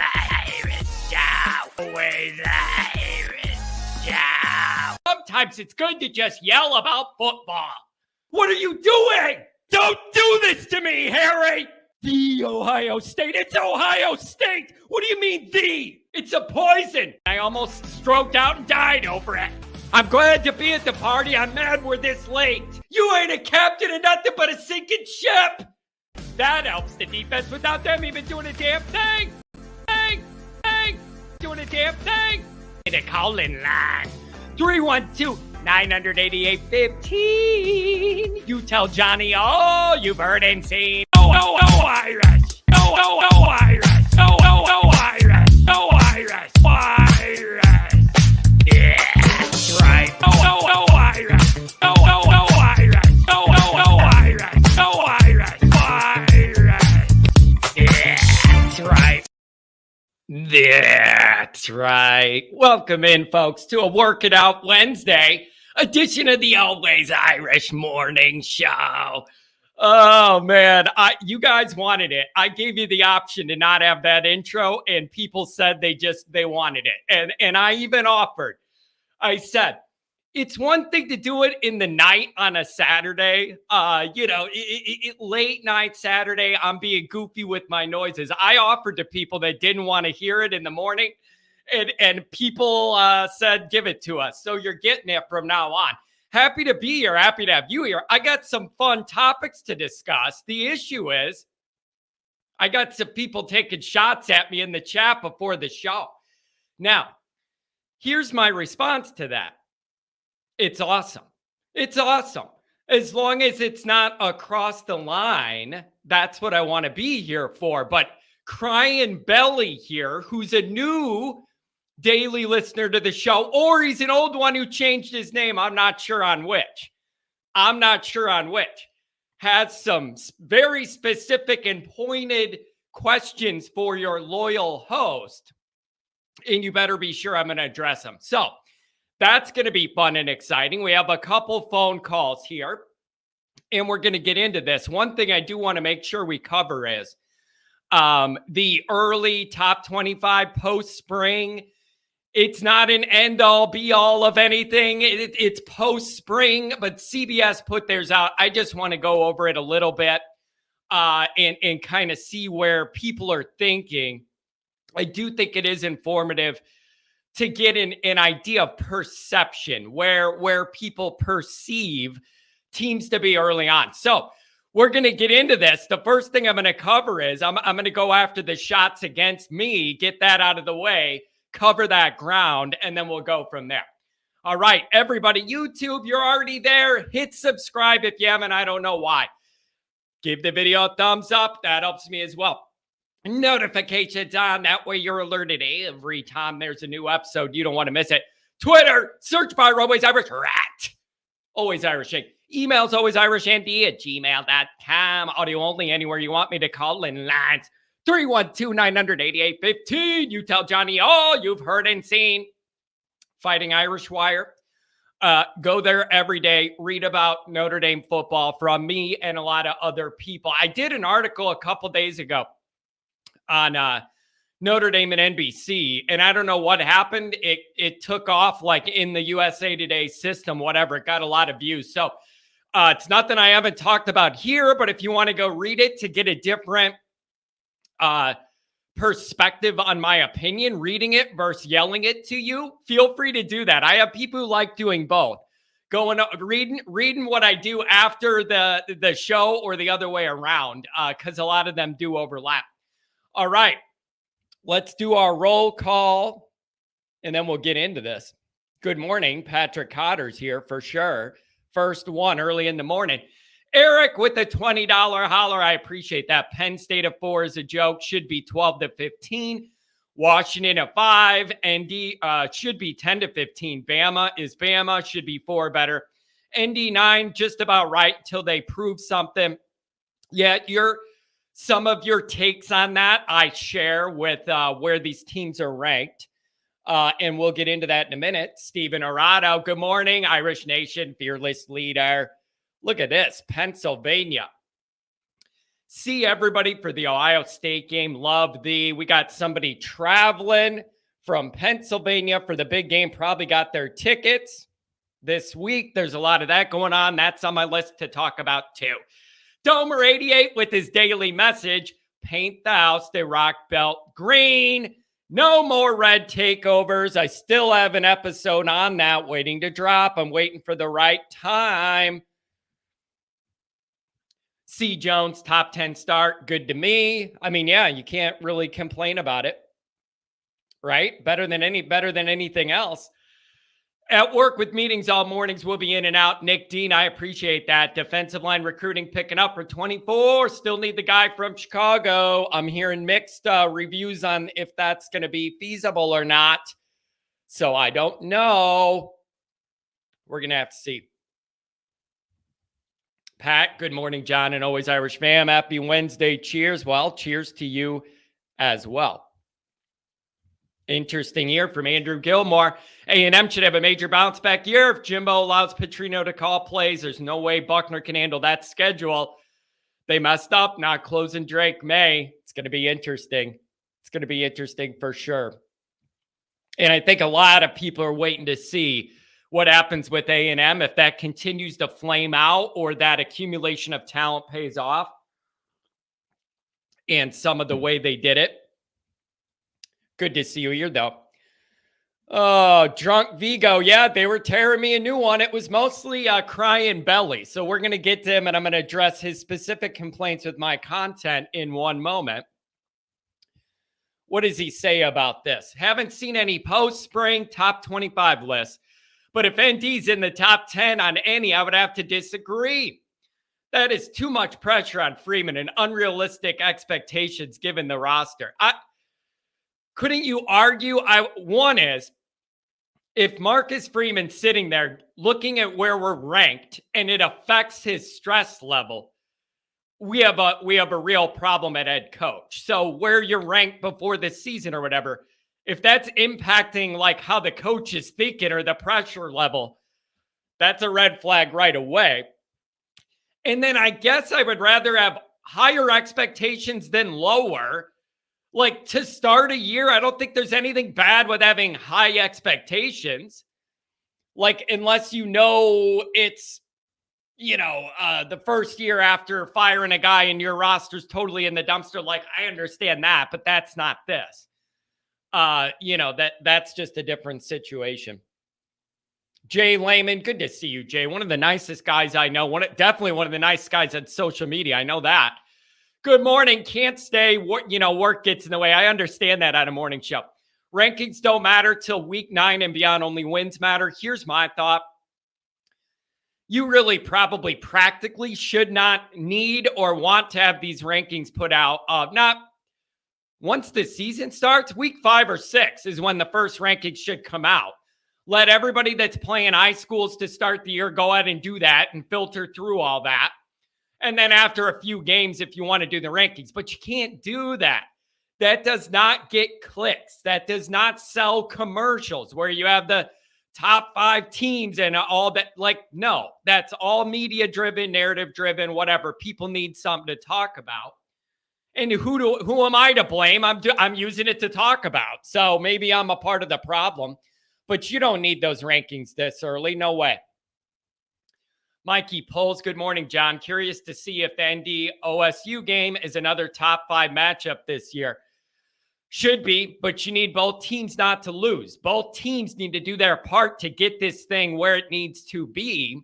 Irish Show. Always Irish Show. Sometimes it's good to just yell about football. What are you doing? Don't do this to me, Harry! The Ohio State. It's Ohio State! What do you mean, the? It's a poison. I almost stroked out and died over it. I'm glad to be at the party. I'm mad we're this late. You ain't a captain of nothing but a sinking ship. That helps the defense without them even doing a damn thing. Doing a damn thing. In a call-in line. 312-988-15. You tell Johnny all you've heard and seen. Oh, Irish. Oh, Irish. Oh, Irish. Oh, Irish. Irish. Yeah, that's right. Oh, Irish. Oh, Irish. Oh, Irish. Oh, Irish. Irish. Yeah, that's right. That's right. Welcome in, folks, to a Work It Out Wednesday edition of the Always Irish Morning Show. Oh, man, you guys wanted it. I gave you the option to not have that intro, and people said they wanted it. And I even offered. I said, it's one thing to do it in the night on a Saturday, late night Saturday, I'm being goofy with my noises. I offered to people that didn't want to hear it in the morning, and people said, give it to us. So you're getting it from now on. Happy to be here. Happy to have you here. I got some fun topics to discuss. The issue is I got some people taking shots at me in the chat before the show. Now, here's my response to that. It's awesome. It's awesome. As long as it's not across the line, that's what I want to be here for. But Crying Belly here, who's a new daily listener to the show, or he's an old one who changed his name, I'm not sure on which, has some very specific and pointed questions for your loyal host. And you better be sure I'm going to address them. So, that's going to be fun and exciting. We have a couple phone calls here, and we're going to get into this. One thing I do want to make sure we cover is the early top 25 post-spring. It's not an end-all, be-all of anything. It's post-spring, but CBS put theirs out. I just want to go over it a little bit and kind of see where people are thinking. I do think it is informative to get an idea of perception, where people perceive teams to be early on. So we're going to get into this. The first thing I'm going to cover is I'm going to go after the shots against me, get that out of the way, cover that ground, and then we'll go from there. All right, everybody, YouTube, you're already there. Hit subscribe if you haven't. I don't know why. Give the video a thumbs up. That helps me as well. Notifications on. That way you're alerted every time there's a new episode. You don't want to miss it. Twitter, search bar Always Irish Rat. Always Irishing. Emails alwaysirishandy@gmail.com. Audio only anywhere you want me to call in lines. 312-988-15. You tell Johnny all you've heard and seen. Fighting Irish Wire. Go there every day. Read about Notre Dame football from me and a lot of other people. I did an article a couple days ago on Notre Dame and NBC, and I don't know what happened. It took off like in the USA Today system, whatever. It got a lot of views. So it's nothing I haven't talked about here, but if you want to go read it to get a different perspective on my opinion, reading it versus yelling it to you, feel free to do that. I have people who like doing both. Reading what I do after the show or the other way around, because a lot of them do overlap. All right, let's do our roll call, and then we'll get into this. Good morning. Patrick Cotter's here for sure. First one early in the morning. Eric with a $20 holler. I appreciate that. Penn State at 4 is a joke. Should be 12-15. Washington at 5. ND should be 10-15. Bama is Bama. Should be 4 better. ND 9, just about right until they prove something. Yet some of your takes on that I share with where these teams are ranked. And we'll get into that in a minute. Stephen Arado, good morning. Irish Nation, fearless leader. Look at this, Pennsylvania. see everybody for the Ohio State game. We got somebody traveling from Pennsylvania for the big game, probably got their tickets this week. There's a lot of that going on. That's on my list to talk about too. Domer88 with his daily message, paint the house the rock belt green. No more red takeovers. I still have an episode on that waiting to drop. I'm waiting for the right time. C. Jones, top 10 start. Good to me. I mean, yeah, you can't really complain about it, right? Better than anything else. At work with meetings all mornings, we'll be in and out. Nick Dean, I appreciate that. Defensive line recruiting picking up for 24. Still need the guy from Chicago. I'm hearing mixed reviews on if that's going to be feasible or not. So I don't know. We're going to have to see. Pat, good morning, John, and always Irish fam. Happy Wednesday. Cheers. Well, cheers to you as well. Interesting year from Andrew Gilmore. A&M should have a major bounce back year if Jimbo allows Petrino to call plays. There's no way Buckner can handle that schedule. They messed up not closing Drake May. It's going to be interesting. It's going to be interesting for sure. And I think a lot of people are waiting to see what happens with A&M, if that continues to flame out or that accumulation of talent pays off and some of the way they did it. Good to see you here, though. Oh, Drunk Vigo. Yeah, they were tearing me a new one. It was mostly crying belly. So we're going to get to him, and I'm going to address his specific complaints with my content in one moment. What does he say about this? Haven't seen any post-spring top 25 lists. But if ND's in the top 10 on any, I would have to disagree. That is too much pressure on Freeman and unrealistic expectations given the roster. Couldn't you argue? One is, if Marcus Freeman's sitting there looking at where we're ranked and it affects his stress level, we have a real problem at head coach. So where you're ranked before the season or whatever, if that's impacting like how the coach is thinking or the pressure level, that's a red flag right away. And then I guess I would rather have higher expectations than lower. Like, to start a year, I don't think there's anything bad with having high expectations. Like, unless you know it's, the first year after firing a guy and your roster's totally in the dumpster. Like, I understand that, but that's not this. That's just a different situation. Jay Lehman, good to see you, Jay. One of the nicest guys I know. Definitely one of the nice guys on social media. I know that. Good morning. Can't stay. Work gets in the way. I understand that on a morning show. Rankings don't matter till week 9 and beyond. Only wins matter. Here's my thought. You really probably practically should not need or want to have these rankings put out. Not once the season starts, week 5 or 6 is when the first rankings should come out. Let everybody that's playing high schools to start the year go ahead and do that and filter through all that. And then after a few games, if you want to do the rankings, but you can't do that. That does not get clicks. That does not sell commercials where you have the top 5 teams and all that. Like, no, that's all media driven, narrative driven, whatever. People need something to talk about. And who am I to blame? I'm using it to talk about. So maybe I'm a part of the problem, but you don't need those rankings this early. No way. Mikey Poles, good morning, John. Curious to see if the ND OSU game is another top 5 matchup this year. Should be, but you need both teams not to lose. Both teams need to do their part to get this thing where it needs to be.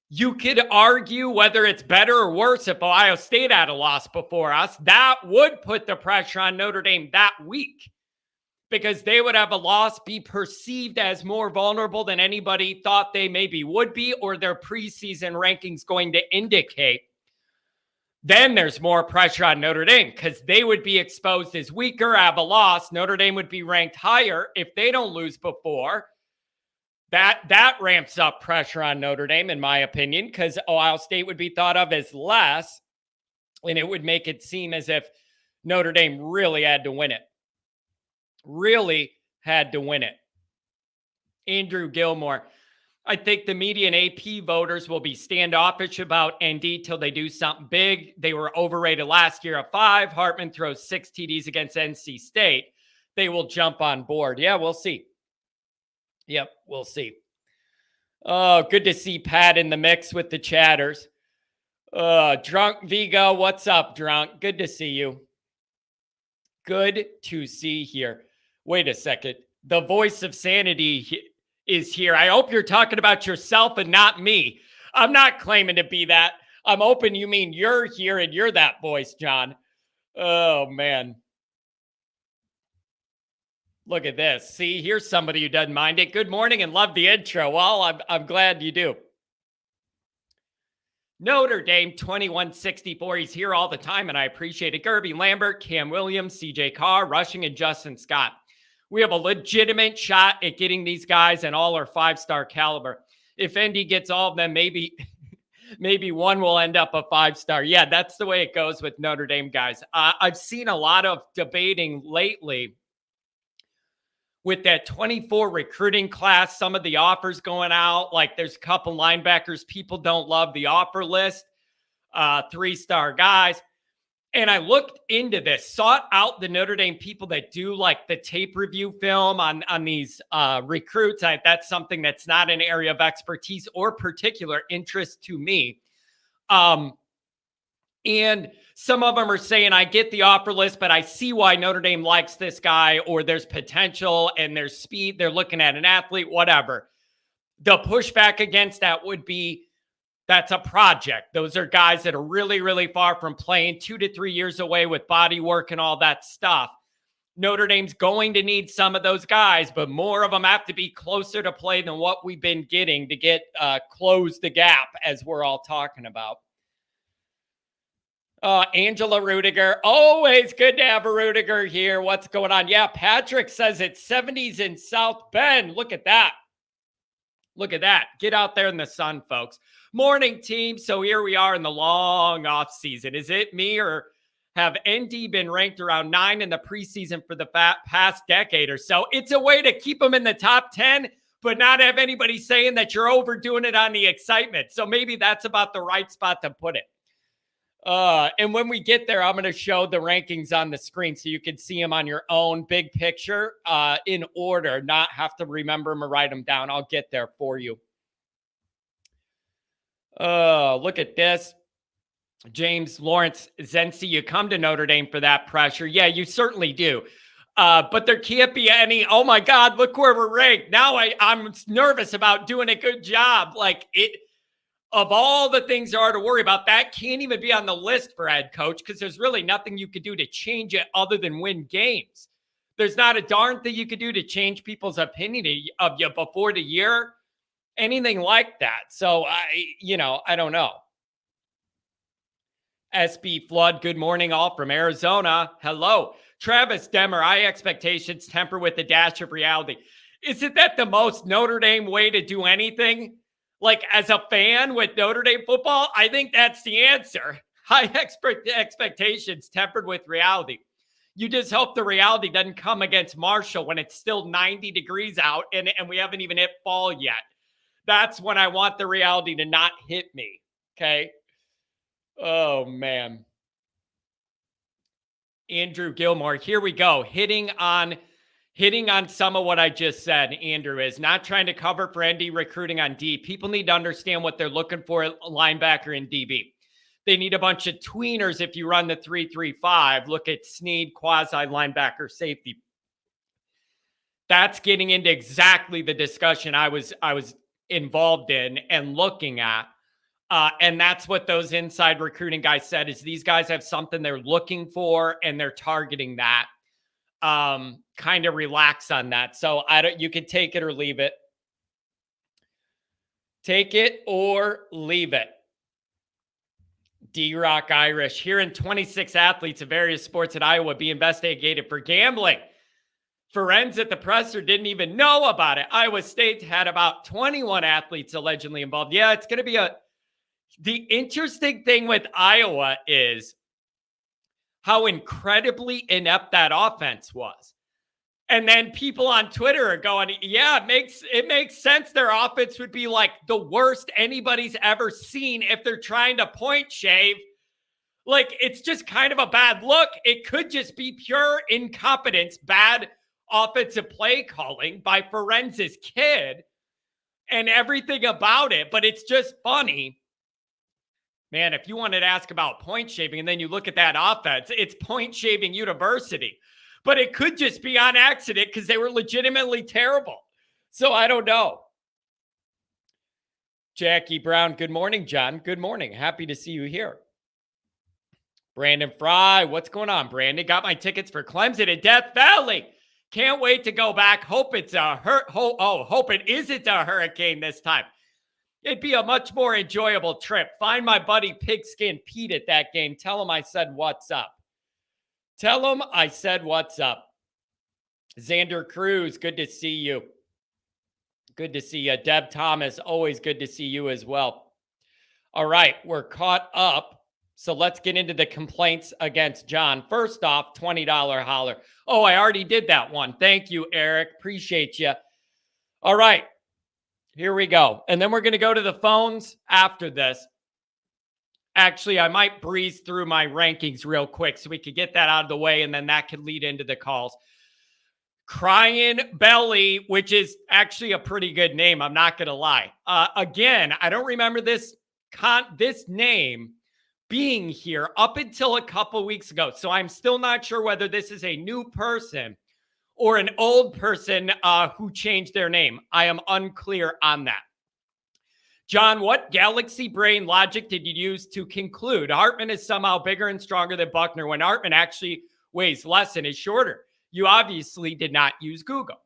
You could argue whether it's better or worse if Ohio State had a loss before us. That would put the pressure on Notre Dame that week, because they would have a loss be perceived as more vulnerable than anybody thought they maybe would be, or their preseason rankings going to indicate. Then there's more pressure on Notre Dame because they would be exposed as weaker, have a loss. Notre Dame would be ranked higher if they don't lose before. That ramps up pressure on Notre Dame, in my opinion, because Ohio State would be thought of as less, and it would make it seem as if Notre Dame really had to win it. Really had to win it. Andrew Gilmore. I think the media and AP voters will be standoffish about ND till they do something big. They were overrated last year at 5. Hartman throws 6 TDs against NC State. They will jump on board. Yeah, we'll see. Yep, we'll see. Oh, good to see Pat in the mix with the chatters. Drunk Vigo, what's up, Drunk? Good to see you. Good to see here. Wait a second. The voice of sanity is here. I hope you're talking about yourself and not me. I'm not claiming to be that. I'm hoping you mean you're here and you're that voice, John. Oh, man. Look at this. See, here's somebody who doesn't mind it. Good morning and love the intro. Well, I'm glad you do. Notre Dame 2164. He's here all the time, and I appreciate it. Gerby Lambert, Cam Williams, CJ Carr, Rushing, and Justin Scott. We have a legitimate shot at getting these guys and all are 5-star caliber. If ND gets all of them, maybe one will end up a 5-star. Yeah, that's the way it goes with Notre Dame guys. I've seen a lot of debating lately with that 24 recruiting class, some of the offers going out, like there's a couple linebackers people don't love the offer list, 3-star guys. And I looked into this, sought out the Notre Dame people that do like the tape review film on these recruits. That's something that's not an area of expertise or particular interest to me. And some of them are saying, I get the offer list, but I see why Notre Dame likes this guy, or there's potential and there's speed. They're looking at an athlete, whatever. The pushback against that would be, that's a project. Those are guys that are really, really far from playing, 2 to 3 years away with body work and all that stuff. Notre Dame's going to need some of those guys, but more of them have to be closer to play than what we've been getting to get close the gap, as we're all talking about. Angela Rudiger, always good to have a Rudiger here. What's going on? Yeah, Patrick says it's 70s in South Bend. Look at that. Look at that. Get out there in the sun, folks. Morning, team. So here we are in the long off season. Is it me, or have ND been ranked around 9 in the preseason for the past decade or so? It's a way to keep them in the top 10, but not have anybody saying that you're overdoing it on the excitement. So maybe that's about the right spot to put it. And when we get there, I'm going to show the rankings on the screen so you can see them on your own, big picture, in order, not have to remember them or write them down. I'll get there for you. Look at this. James Lawrence Zensi, you come to Notre Dame for that pressure. Yeah, you certainly do. But there can't be any, oh my God, look where we're ranked. Now I'm nervous about doing a good job. Like it. Of all the things there are to worry about, that can't even be on the list for head coach, because there's really nothing you could do to change it other than win games. There's not a darn thing you could do to change people's opinion of you before the year, anything like that. So, I don't know. SB Flood, good morning, all from Arizona. Hello. Travis Demmer, high expectations temper with a dash of reality. Isn't that the most Notre Dame way to do anything? Like, as a fan with Notre Dame football, I think that's the answer. High expectations tempered with reality. You just hope the reality doesn't come against Marshall when it's still 90 degrees out and we haven't even hit fall yet. That's when I want the reality to not hit me, okay? Oh, man. Andrew Gilmore, here we go. Hitting on some of what I just said. Andrew is not trying to cover for ND recruiting on D. People need to understand what they're looking for at linebacker in DB. They need a bunch of tweeners if you run the 3-3-5. Look at Snead, quasi linebacker, safety. That's getting into exactly the discussion I was involved in and looking at. And that's what those inside recruiting guys said, is these guys have something they're looking for and they're targeting that. Kind of relax on that. So you can take it or leave it. Take it or leave it. D-Rock Irish, hearing 26 athletes of various sports at Iowa be investigated for gambling. Ferenz at the presser didn't even know about it. Iowa State had about 21 athletes allegedly involved. Yeah, it's going to be the interesting thing with Iowa is how incredibly inept that offense was. And then people on Twitter are going, yeah, it makes sense. Their offense would be like the worst anybody's ever seen if they're trying to point shave. Like, it's just kind of a bad look. It could just be pure incompetence, bad offensive play calling by Ferentz's kid and everything about it. But it's just funny. Man, if you wanted to ask about point shaving and then you look at that offense, it's point shaving university. But it could just be on accident because they were legitimately terrible. So I don't know. Jackie Brown, good morning, John. Good morning. Happy to see you here. Brandon Fry, what's going on, Brandon? Got my tickets for Clemson and Death Valley. Can't wait to go back. Hope it's hope it isn't a hurricane this time. It'd be a much more enjoyable trip. Find my buddy Pigskin Pete at that game. Tell him I said what's up. Tell him I said what's up. Xander Cruz, good to see you. Good to see you. Deb Thomas, always good to see you as well. All right, we're caught up. So let's get into the complaints against John. First off, $20 holler. Oh, I already did that one. Thank you, Eric. Appreciate you. All right, here we go. And then we're going to go to the phones after this. Actually, I might breeze through my rankings real quick so we could get that out of the way, and then that could lead into the calls. Crying Belly, which is actually a pretty good name, I'm not going to lie. Again, I don't remember this name being here up until a couple weeks ago, so I'm still not sure whether this is a new person or an old person who changed their name. I am unclear on that. John, what galaxy brain logic did you use to conclude Hartman is somehow bigger and stronger than Buckner when Hartman actually weighs less and is shorter? You obviously did not use Google.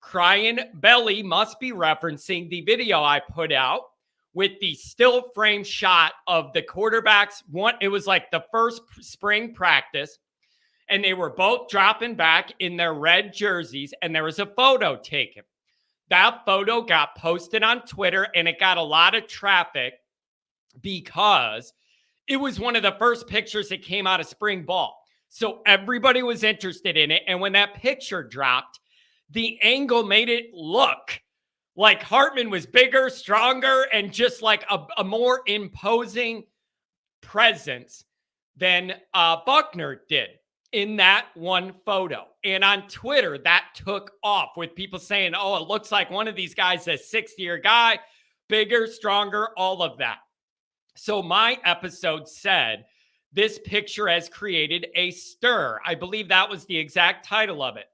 Crying Belly must be referencing the video I put out with the still frame shot of the quarterbacks. It was like the first spring practice, and they were both dropping back in their red jerseys, and there was a photo taken. That photo got posted on Twitter, and it got a lot of traffic because it was one of the first pictures that came out of spring ball. So everybody was interested in it. And when that picture dropped, the angle made it look like Hartman was bigger, stronger, and just like a more imposing presence than Buckner did in that one photo. And on Twitter, that took off with people saying, oh, it looks like one of these guys is a 60-year guy, bigger, stronger, all of that. So my episode said, this picture has created a stir. I believe that was the exact title of it.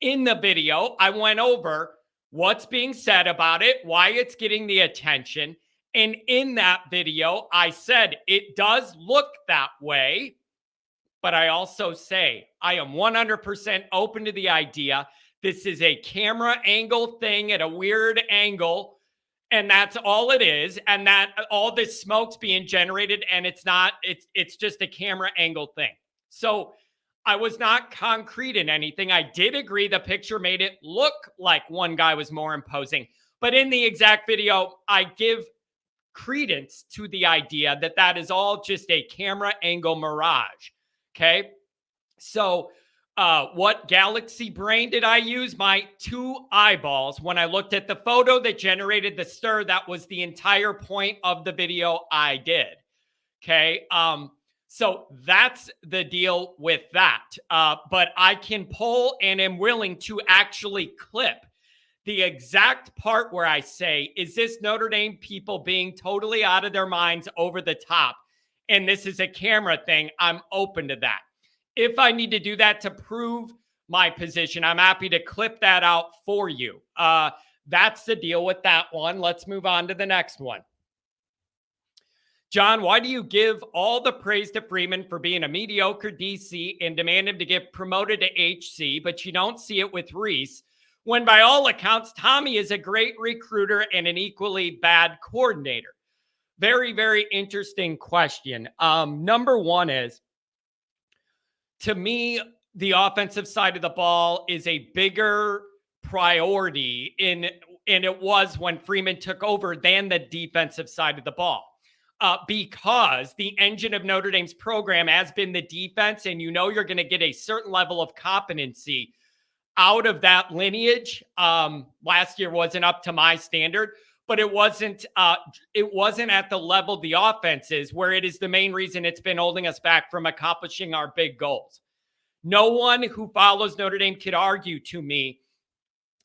In the video, I went over what's being said about it, why it's getting the attention. And in that video, I said it does look that way. But I also say I am 100% open to the idea this is a camera angle thing at a weird angle, and that's all it is, and that all this smoke's being generated, and it's just a camera angle thing. So I was not concrete in anything. I did agree the picture made it look like one guy was more imposing, but in the exact video, I give credence to the idea that that is all just a camera angle mirage. Okay, so what galaxy brain did I use? My two eyeballs. When I looked at the photo that generated the stir, that was the entire point of the video I did. Okay, so that's the deal with that. But I can pull and am willing to actually clip the exact part where I say, is this Notre Dame people being totally out of their minds over the top? And this is a camera thing, I'm open to that. If I need to do that to prove my position, I'm happy to clip that out for you. That's the deal with that one. Let's move on to the next one. John, why do you give all the praise to Freeman for being a mediocre DC and demand him to get promoted to HC, but you don't see it with Reese, when by all accounts, Tommy is a great recruiter and an equally bad coordinator? Very, very interesting question. Number one is, to me, the offensive side of the ball is a bigger priority and it was when Freeman took over than the defensive side of the ball. Because the engine of Notre Dame's program has been the defense, and you know you're going to get a certain level of competency out of that lineage. Last year wasn't up to my standard, but it wasn't at the level the offense is, where it is the main reason it's been holding us back from accomplishing our big goals. No one who follows Notre Dame could argue to me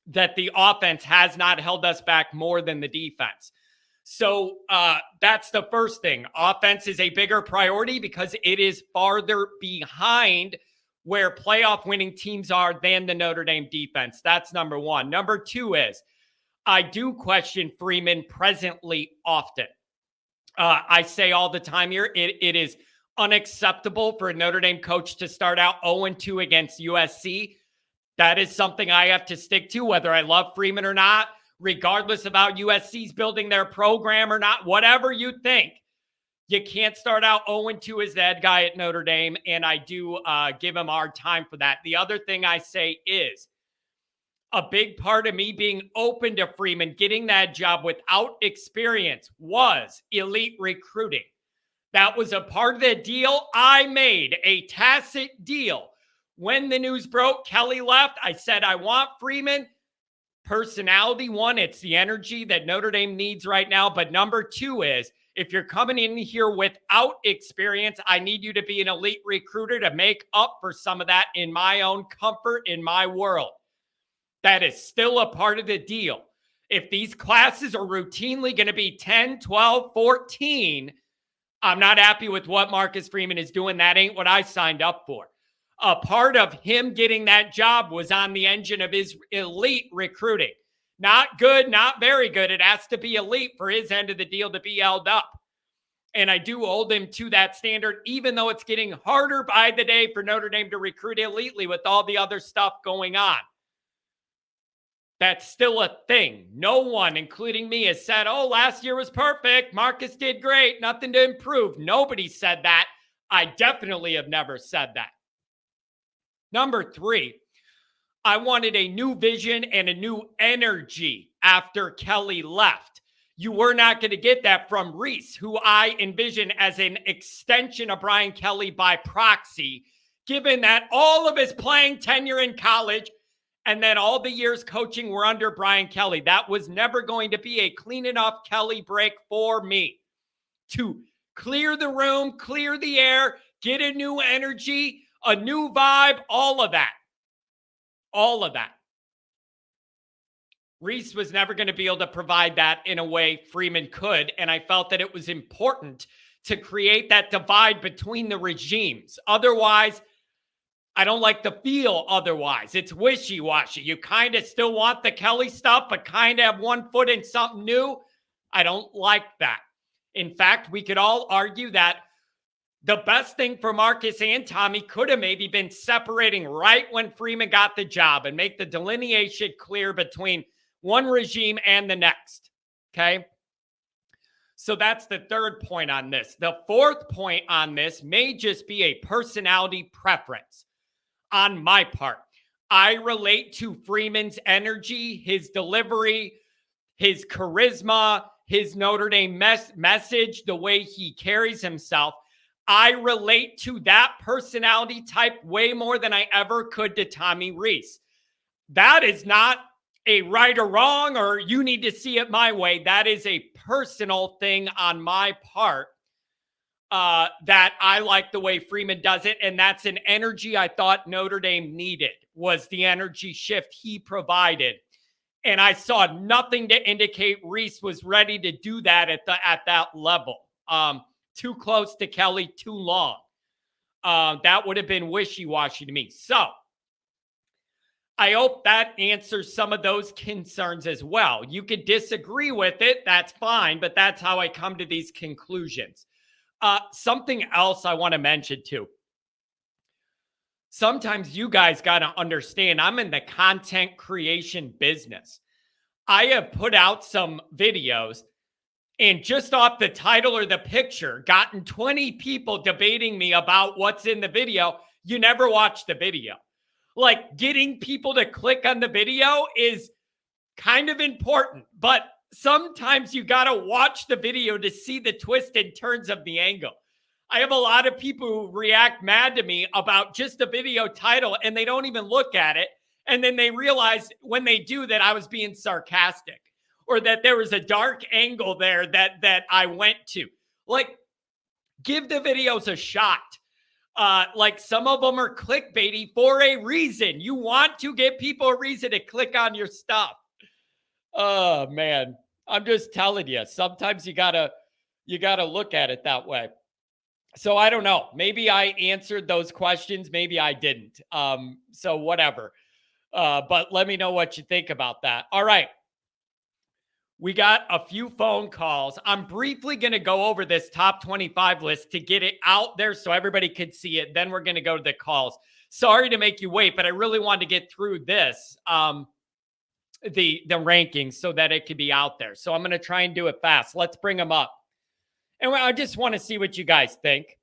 that the offense has not held us back more than the defense. So that's the first thing. Offense is a bigger priority because it is farther behind where playoff winning teams are than the Notre Dame defense. That's number one. Number two is I do question Freeman presently often. I say all the time here, it is unacceptable for a Notre Dame coach to start out 0-2 against USC. That is something I have to stick to, whether I love Freeman or not, regardless of how USC's building their program or not, whatever you think. You can't start out 0-2 as the head guy at Notre Dame, and I do give him a hard time for that. The other thing I say is a big part of me being open to Freeman getting that job without experience was elite recruiting. That was a part of the deal I made, a tacit deal. When the news broke, Kelly left. I said, I want Freeman. Personality, one, it's the energy that Notre Dame needs right now. But number two is, if you're coming in here without experience, I need you to be an elite recruiter to make up for some of that in my own comfort, in my world. That is still a part of the deal. If these classes are routinely going to be 10, 12, 14, I'm not happy with what Marcus Freeman is doing. That ain't what I signed up for. A part of him getting that job was on the engine of his elite recruiting. Not good, not very good. It has to be elite for his end of the deal to be held up. And I do hold him to that standard, even though it's getting harder by the day for Notre Dame to recruit elitely with all the other stuff going on. That's still a thing. No one, including me, has said, oh, last year was perfect. Marcus did great. Nothing to improve. Nobody said that. I definitely have never said that. Number three, I wanted a new vision and a new energy after Kelly left. You were not going to get that from Reese, who I envision as an extension of Brian Kelly by proxy, given that all of his playing tenure in college and then all the years coaching were under Brian Kelly. That was never going to be a clean enough Kelly break for me to clear the room, clear the air, get a new energy, a new vibe, all of that. All of that. Reese was never going to be able to provide that in a way Freeman could, and I felt that it was important to create that divide between the regimes. Otherwise, I don't like the feel otherwise. It's wishy-washy. You kind of still want the Kelly stuff, but kind of have one foot in something new. I don't like that. In fact, we could all argue that the best thing for Marcus and Tommy could have maybe been separating right when Freeman got the job and make the delineation clear between one regime and the next. Okay? So that's the third point on this. The fourth point on this may just be a personality preference on my part. I relate to Freeman's energy, his delivery, his charisma, his Notre Dame message, the way he carries himself. I relate to that personality type way more than I ever could to Tommy Reese. That is not a right or wrong, or you need to see it my way. That is a personal thing on my part. That I like the way Freeman does it, and that's an energy I thought Notre Dame needed, was the energy shift he provided. And I saw nothing to indicate Reese was ready to do that at that level. Too close to Kelly, too long. That would have been wishy-washy to me. So I hope that answers some of those concerns as well. You could disagree with it, that's fine, but that's how I come to these conclusions. Something else I want to mention too. Sometimes you guys got to understand, I'm in the content creation business. I have put out some videos and just off the title or the picture, gotten 20 people debating me about what's in the video. You never watch the video. Like, getting people to click on the video is kind of important, but sometimes you got to watch the video to see the twists and turns of the angle. I have a lot of people who react mad to me about just the video title and they don't even look at it. And then they realized when they do that I was being sarcastic or that there was a dark angle there that I went to. Like, give the videos a shot. Like some of them are clickbaity for a reason. You want to give people a reason to click on your stuff. Oh man, I'm just telling you. Sometimes you gotta look at it that way. So I don't know. Maybe I answered those questions. Maybe I didn't. So whatever. But let me know what you think about that. All right. We got a few phone calls. I'm briefly going to go over this top 25 list to get it out there so everybody could see it. Then we're going to go to the calls. Sorry to make you wait, but I really wanted to get through this, the rankings so that it could be out there. So I'm going to try and do it fast. Let's bring them up. And I just want to see what you guys think.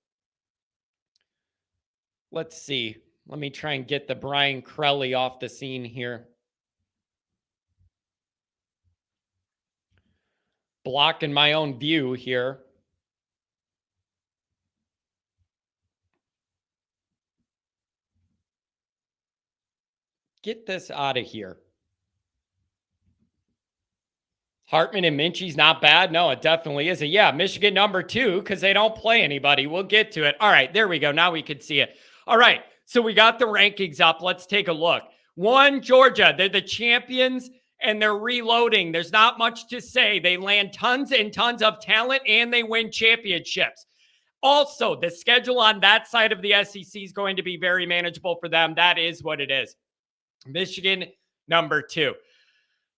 Let's see. Let me try and get the Brian Crelly off the scene here. Blocking my own view here. Get this out of here. Hartman and Minchie's not bad. No, it definitely isn't. Yeah, Michigan number 2 because they don't play anybody. We'll get to it. All right, there we go. Now we can see it. All right, so we got the rankings up. Let's take a look. 1, Georgia. They're the champions, and they're reloading. There's not much to say. They land tons and tons of talent, and they win championships. Also, the schedule on that side of the SEC is going to be very manageable for them. That is what it is. Michigan, number 2.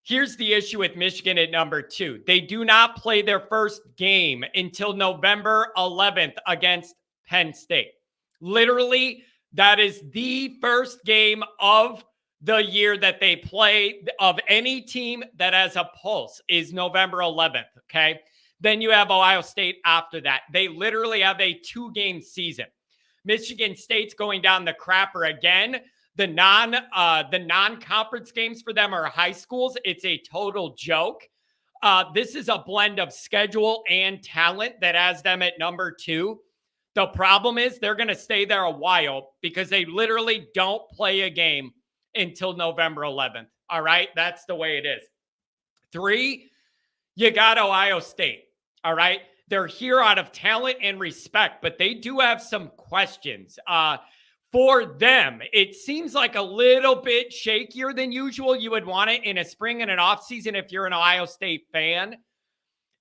Here's the issue with Michigan at number 2. They do not play their first game until November 11th against Penn State. Literally, that is the first game of the year that they play of any team that has a pulse is November 11th, okay? Then you have Ohio State after that. They literally have a 2-game season. Michigan State's going down the crapper again. The non-conference games for them are high schools. It's a total joke. This is a blend of schedule and talent that has them at number 2. The problem is they're going to stay there a while because they literally don't play a game until November 11th. All right? That's the way it is. 3, you got Ohio State. All right? They're here out of talent and respect, but they do have some questions. For them, it seems like a little bit shakier than usual. You would want it in a spring and an off season if you're an Ohio State fan.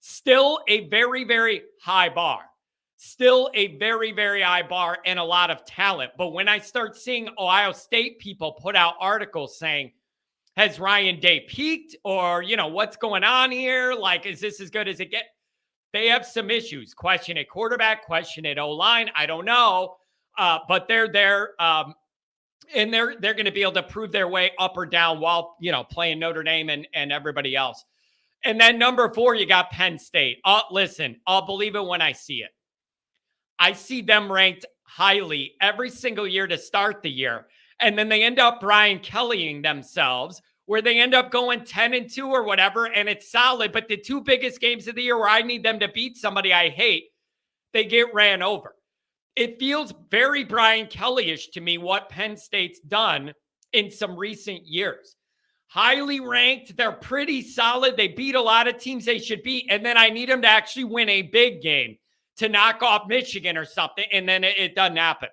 Still a very, very high bar. Still a very, very high bar and a lot of talent. But when I start seeing Ohio State people put out articles saying, has Ryan Day peaked? Or, what's going on here? Like, is this as good as it gets? They have some issues. Question at quarterback, question at O-line. I don't know. But they're there, and they're going to be able to prove their way up or down while, playing Notre Dame and everybody else. And then number 4, you got Penn State. Listen, I'll believe it when I see it. I see them ranked highly every single year to start the year. And then they end up Brian Kellying themselves, where they end up going 10-2 or whatever, and it's solid. But the 2 biggest games of the year where I need them to beat somebody I hate, they get ran over. It feels very Brian Kelly-ish to me what Penn State's done in some recent years. Highly ranked. They're pretty solid. They beat a lot of teams they should beat. And then I need them to actually win a big game to knock off Michigan or something. And then it doesn't happen.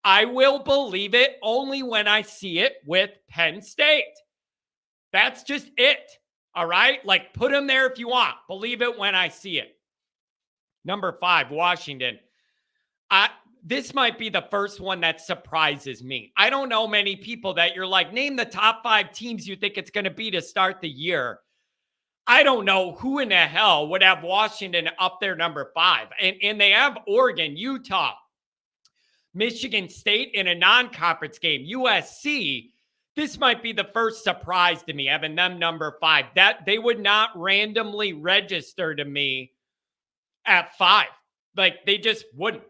I will believe it only when I see it with Penn State. That's just it. All right? Like, put them there if you want. Believe it when I see it. Number 5, Washington. This might be the first one that surprises me. I don't know many people that you're like, name the top 5 teams you think it's going to be to start the year. I don't know who in the hell would have Washington up there number 5. And they have Oregon, Utah, Michigan State in a non-conference game, USC. This might be the first surprise to me, having them number 5. That they would not randomly register to me at 5. Like, they just wouldn't.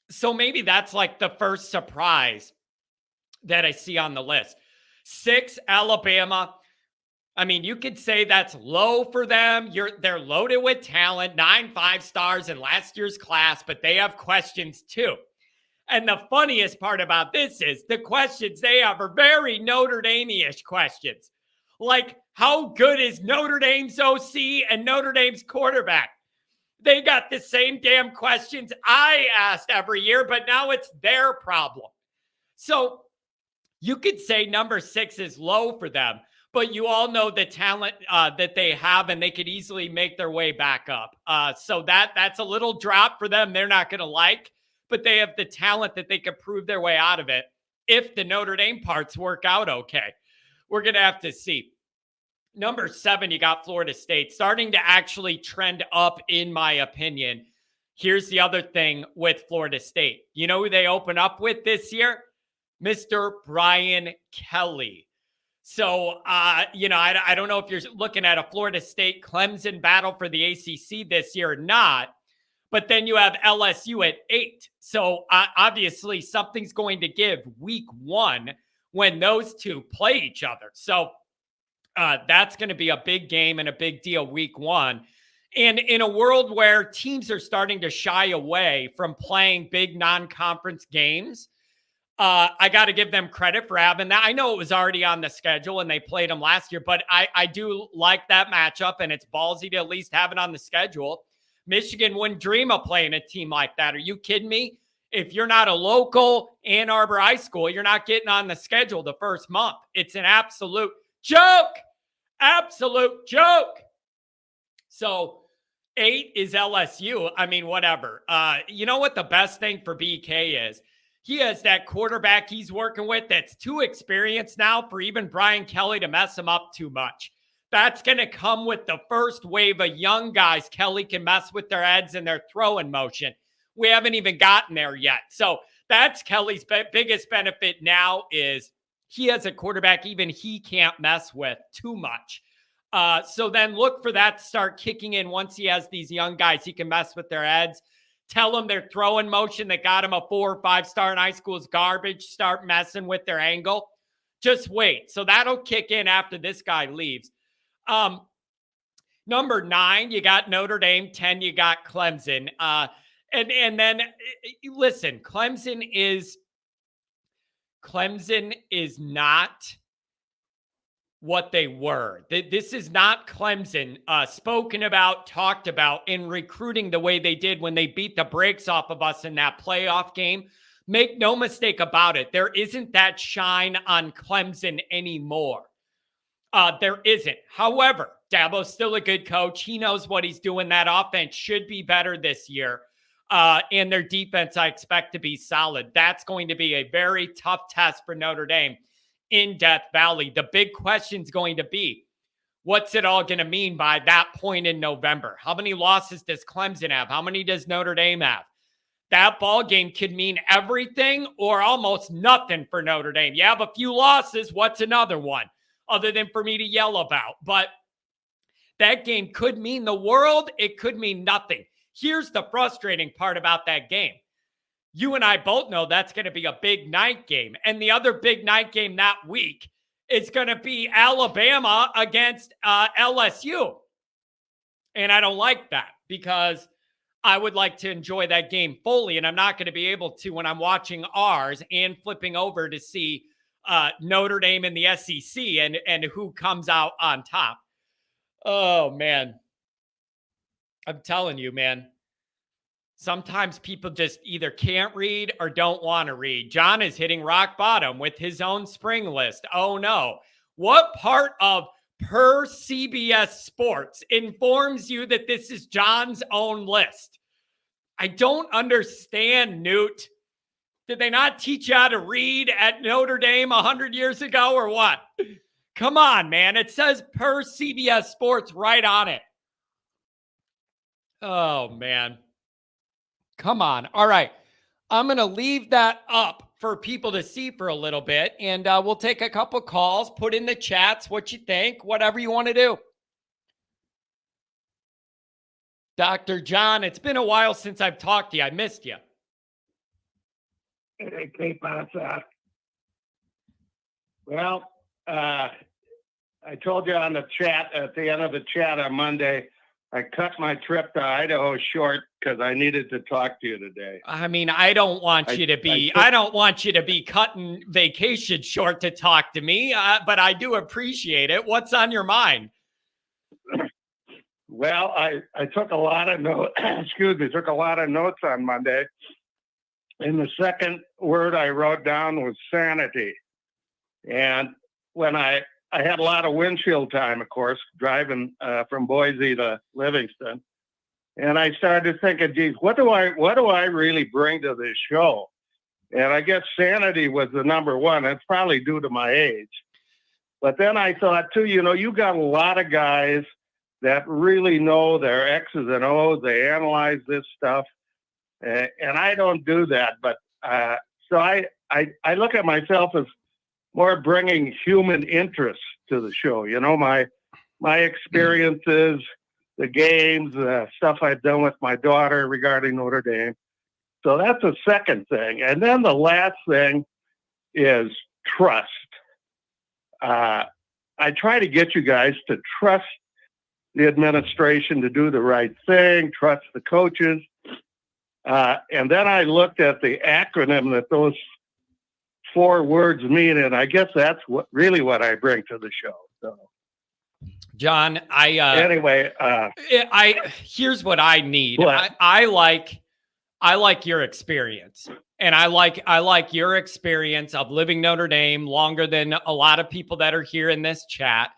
So maybe that's like the first surprise that I see on the list. 6, Alabama. I mean, you could say that's low for them. They're loaded with talent, 9 5-stars in last year's class, but they have questions too. And the funniest part about this is the questions they have are very Notre Dame-ish questions. Like, how good is Notre Dame's OC and Notre Dame's quarterback? They got the same damn questions I asked every year, but now it's their problem. So you could say number 6 is low for them, but you all know the talent that they have, and they could easily make their way back up. So that's a little drop for them. They're not going to like, but they have the talent that they could prove their way out of it if the Notre Dame parts work out okay. We're going to have to see. Number 7, you got Florida State starting to actually trend up, in my opinion. Here's the other thing with Florida State. You know who they open up with this year? Mr. Brian Kelly. So, I don't know if you're looking at a Florida State Clemson battle for the ACC this year or not, but then you have LSU at 8. So, obviously, something's going to give week 1 when those two play each other. So, that's going to be a big game and a big deal week 1. And in a world where teams are starting to shy away from playing big non-conference games, I got to give them credit for having that. I know it was already on the schedule and they played them last year, but I do like that matchup, and it's ballsy to at least have it on the schedule. Michigan wouldn't dream of playing a team like that. Are you kidding me? If you're not a local Ann Arbor high school, you're not getting on the schedule the first month. It's an absolute joke. Absolute joke. So 8 is LSU. I mean, whatever. You know what the best thing for BK is? He has that quarterback he's working with that's too experienced now for even Brian Kelly to mess him up too much. That's going to come with the first wave of young guys Kelly can mess with their heads and their throwing motion. We haven't even gotten there yet. So that's Kelly's biggest benefit now, is he has a quarterback even he can't mess with too much. So then look for that to start kicking in once he has these young guys he can mess with their heads. Tell them their throwing motion that got him a 4 or 5-star in high school is garbage. Start messing with their angle. Just wait. So that'll kick in after this guy leaves. Number 9, you got Notre Dame. 10, you got Clemson. And then listen, Clemson is not what they were. This is not Clemson spoken about, talked about in recruiting the way they did when they beat the brakes off of us in that playoff game. Make no mistake about it. There isn't that shine on Clemson anymore. There isn't. However, Dabo's still a good coach. He knows what he's doing. That offense should be better this year. And their defense, I expect to be solid. That's going to be a very tough test for Notre Dame in Death Valley. The big question is going to be, what's it all going to mean by that point in November? How many losses does Clemson have? How many does Notre Dame have? That ball game could mean everything or almost nothing for Notre Dame. You have a few losses. What's another one other than for me to yell about? But that game could mean the world. It could mean nothing. Here's the frustrating part about that game. You and I both know that's going to be a big night game. And the other big night game that week is going to be Alabama against LSU. And I don't like that because I would like to enjoy that game fully. And I'm not going to be able to when I'm watching ours and flipping over to see Notre Dame in the SEC and who comes out on top. Oh, man. I'm telling you, man. Sometimes people just either can't read or don't want to read. John is hitting rock bottom with his own spring list. Oh, no. What part of per CBS Sports informs you that this is John's own list? I don't understand, Newt. Did they not teach you how to read at Notre Dame 100 years ago or what? Come on, man. It says per CBS Sports right on it. Oh, man. Come on. All right. I'm going to leave that up for people to see for a little bit, and we'll take a couple calls, put in the chats what you think, whatever you want to do. Dr. John, it's been a while since I've talked to you. I missed you. Hey, K-Pasa. Well, I told you on the chat, at the end of the chat on Monday, I cut my trip to Idaho short because I needed to talk to you today. I mean, I don't want you to be cutting vacation short to talk to me, but I do appreciate it. What's on your mind? Well, I took a lot of notes. Took a lot of notes on Monday, and the second word I wrote down was sanity. And when I had a lot of windshield time, of course, driving from Boise to Livingston. And I started thinking, geez, what do I really bring to this show? And I guess sanity was the number one. It's probably due to my age. But then I thought, too, you got a lot of guys that really know their X's and O's. They analyze this stuff. And I don't do that. But so I look at myself as more bringing human interest to the show. My experiences, the games, the stuff I've done with my daughter regarding Notre Dame. So that's the second thing. And then the last thing is trust. I try to get you guys to trust the administration to do the right thing, trust the coaches. And then I looked at the acronym that those 4 words mean, and I guess that's what I bring to the show. So, John, here's what I need. I like your experience, and I like your experience of living Notre Dame longer than a lot of people that are here in this chat.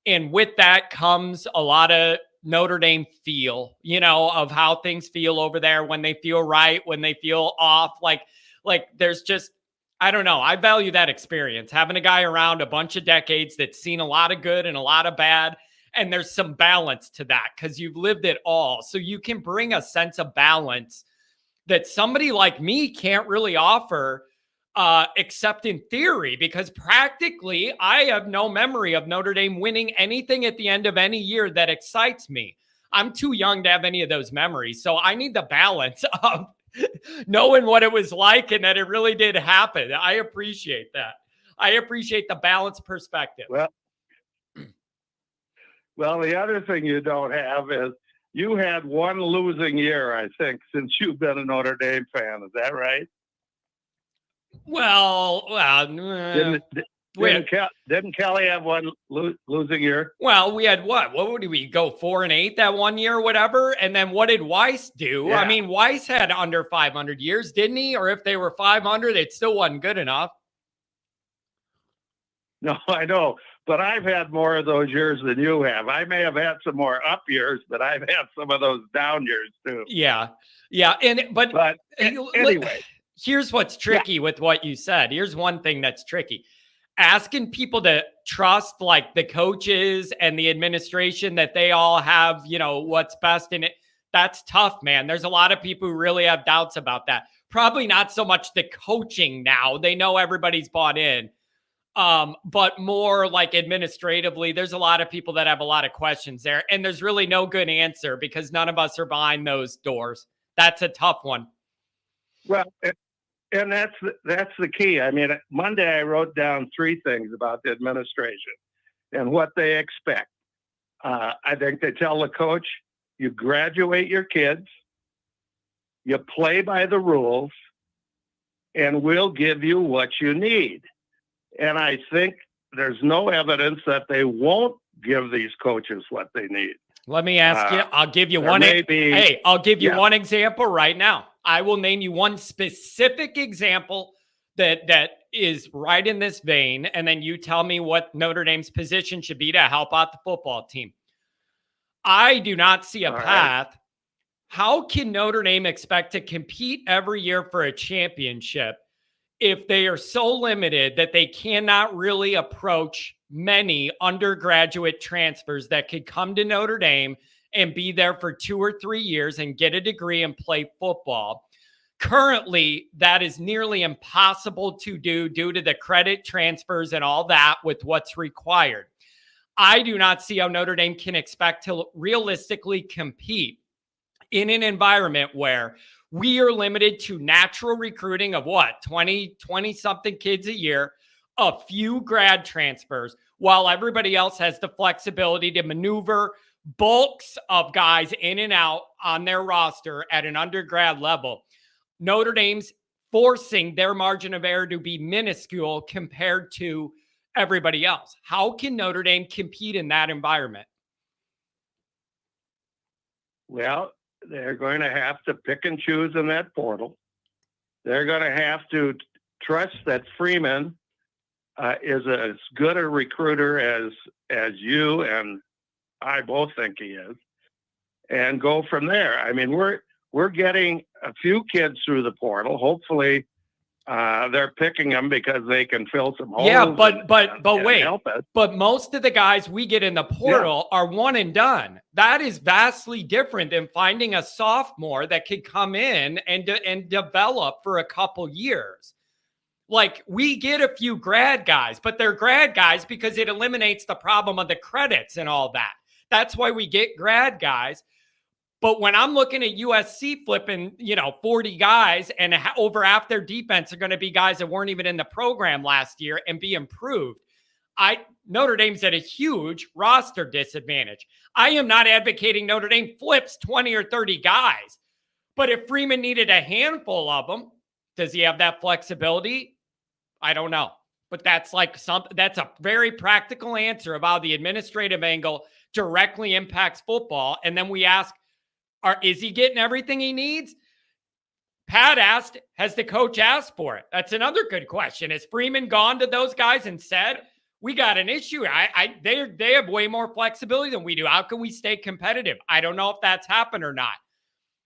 And with that comes a lot of Notre Dame feel, of how things feel over there, when they feel right, when they feel off. Like there's just, I don't know. I value that experience, having a guy around a bunch of decades that's seen a lot of good and a lot of bad. And there's some balance to that because you've lived it all. So you can bring a sense of balance that somebody like me can't really offer, except in theory, because practically I have no memory of Notre Dame winning anything at the end of any year that excites me. I'm too young to have any of those memories. So I need the balance of knowing what it was like and that it really did happen. I appreciate that. I appreciate the balanced perspective. Well, the other thing you don't have is you had one losing year, I think, since you've been a Notre Dame fan. Is that right? Didn't Kelly have one losing year? Well, we had what? What would we go 4-8 that one year, or whatever? And then what did Weiss do? Yeah. I mean, Weiss had under 500 years, didn't he? Or if they were 500, it still wasn't good enough. No, I know. But I've had more of those years than you have. I may have had some more up years, but I've had some of those down years too. Yeah. But anyway, here's what's tricky with what you said. Here's one thing that's tricky. Asking people to trust like the coaches and the administration that they all have, what's best in it. That's tough, man. There's a lot of people who really have doubts about that. Probably not so much the coaching now. They know everybody's bought in. But more like administratively, there's a lot of people that have a lot of questions there, and there's really no good answer because none of us are behind those doors. That's a tough one. Well, and that's the key. I mean, Monday I wrote down 3 things about the administration and what they expect. I think they tell the coach, you graduate your kids, you play by the rules, and we'll give you what you need. And I think there's no evidence that they won't give these coaches what they need. Let me ask you. I'll give you one. I'll give you one example right now. I will name you one specific example that is right in this vein, and then you tell me what Notre Dame's position should be to help out the football team. I do not see a path. Right. How can Notre Dame expect to compete every year for a championship if they are so limited that they cannot really approach many undergraduate transfers that could come to Notre Dame and be there for 2 or 3 years and get a degree and play football? Currently, that is nearly impossible to do due to the credit transfers and all that with what's required. I do not see how Notre Dame can expect to realistically compete in an environment where we are limited to natural recruiting of 20 something kids a year, a few grad transfers, while everybody else has the flexibility to maneuver bulks of guys in and out on their roster at an undergrad level. Notre Dame's forcing their margin of error to be minuscule compared to everybody else. How can Notre Dame compete in that environment? Well, they're going to have to pick and choose in that portal. They're going to have to trust that Freeman is as good a recruiter as you and I both think he is, and go from there. I mean, we're getting a few kids through the portal. Hopefully, they're picking them because they can fill some holes. Yeah, but wait. Help us. But most of the guys we get in the portal are one and done. That is vastly different than finding a sophomore that could come in and develop for a couple years. Like, we get a few grad guys, but they're grad guys because it eliminates the problem of the credits and all that. That's why we get grad guys. But when I'm looking at USC flipping, 40 guys and over half their defense are going to be guys that weren't even in the program last year and be improved, Notre Dame's at a huge roster disadvantage. I am not advocating Notre Dame flips 20 or 30 guys. But if Freeman needed a handful of them, does he have that flexibility? I don't know. But that's that's a very practical answer of how the administrative angle directly impacts football. And then we ask, is he getting everything he needs? Pat asked, has the coach asked for it? That's another good question. Has Freeman gone to those guys and said, we got an issue? They have way more flexibility than we do. How can we stay competitive? I don't know if that's happened or not.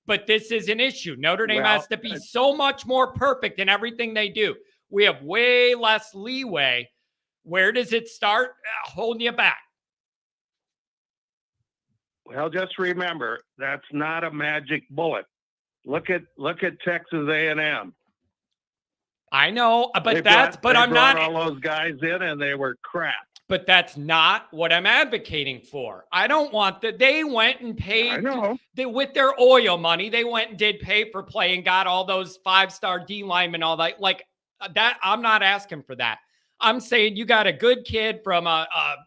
But this is an issue. Notre Dame has to be so much more perfect in everything they do. We have way less leeway. Where does it start? Holding you back. Well, just remember, that's not a magic bullet. Look at Texas A&M. I know, but they brought all those guys in and they were crap. But that's not what I'm advocating for. I don't want that. They went and paid. I know. With their oil money, they went and did pay for play and got all those 5-star D linemen, all that. Like that, I'm not asking for that. I'm saying you got a good kid from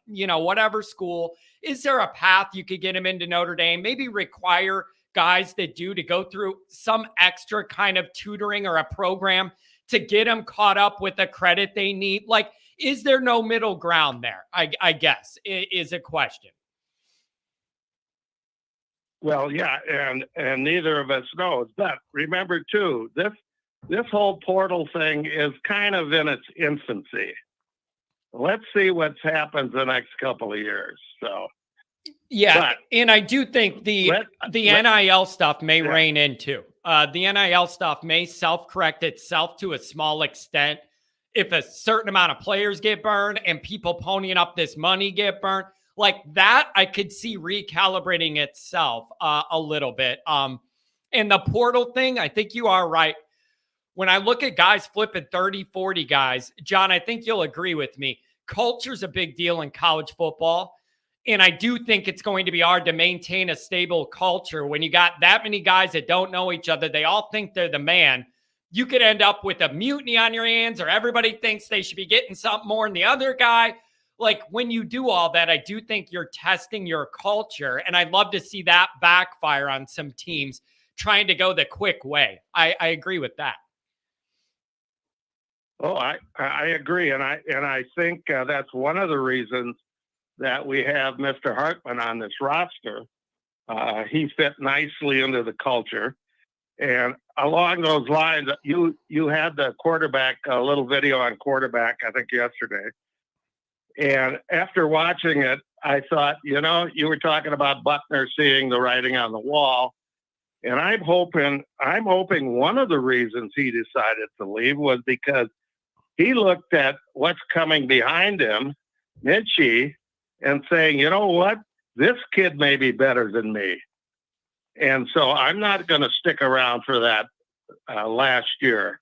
whatever school. Is there a path you could get him into Notre Dame? Maybe require guys that do to go through some extra kind of tutoring or a program to get them caught up with the credit they need. Like, is there no middle ground there? I guess is a question. Well, yeah, and neither of us knows. But remember too, this whole portal thing is kind of in its infancy. Let's see what happens the next couple of years. So, yeah, and I do think the NIL stuff may rein in too. The NIL stuff may self-correct itself to a small extent. If a certain amount of players get burned and people ponying up this money get burned, like that, I could see recalibrating itself a little bit. And the portal thing, I think you are right. When I look at guys flipping 30, 40 guys, John, I think you'll agree with me. Culture's a big deal in college football. And I do think it's going to be hard to maintain a stable culture when you got that many guys that don't know each other. They all think they're the man. You could end up with a mutiny on your hands, or everybody thinks they should be getting something more than the other guy. Like, when you do all that, I do think you're testing your culture. And I'd love to see that backfire on some teams trying to go the quick way. I agree with that. Oh, I agree. And I think that's one of the reasons that we have Mr. Hartman on this roster. He fit nicely into the culture. And along those lines, you had the quarterback, a little video on quarterback, I think yesterday. And after watching it, I thought, you were talking about Buckner seeing the writing on the wall. And I'm hoping one of the reasons he decided to leave was because he looked at what's coming behind him, Minchie, and saying, you know what, this kid may be better than me. And so I'm not going to stick around for that last year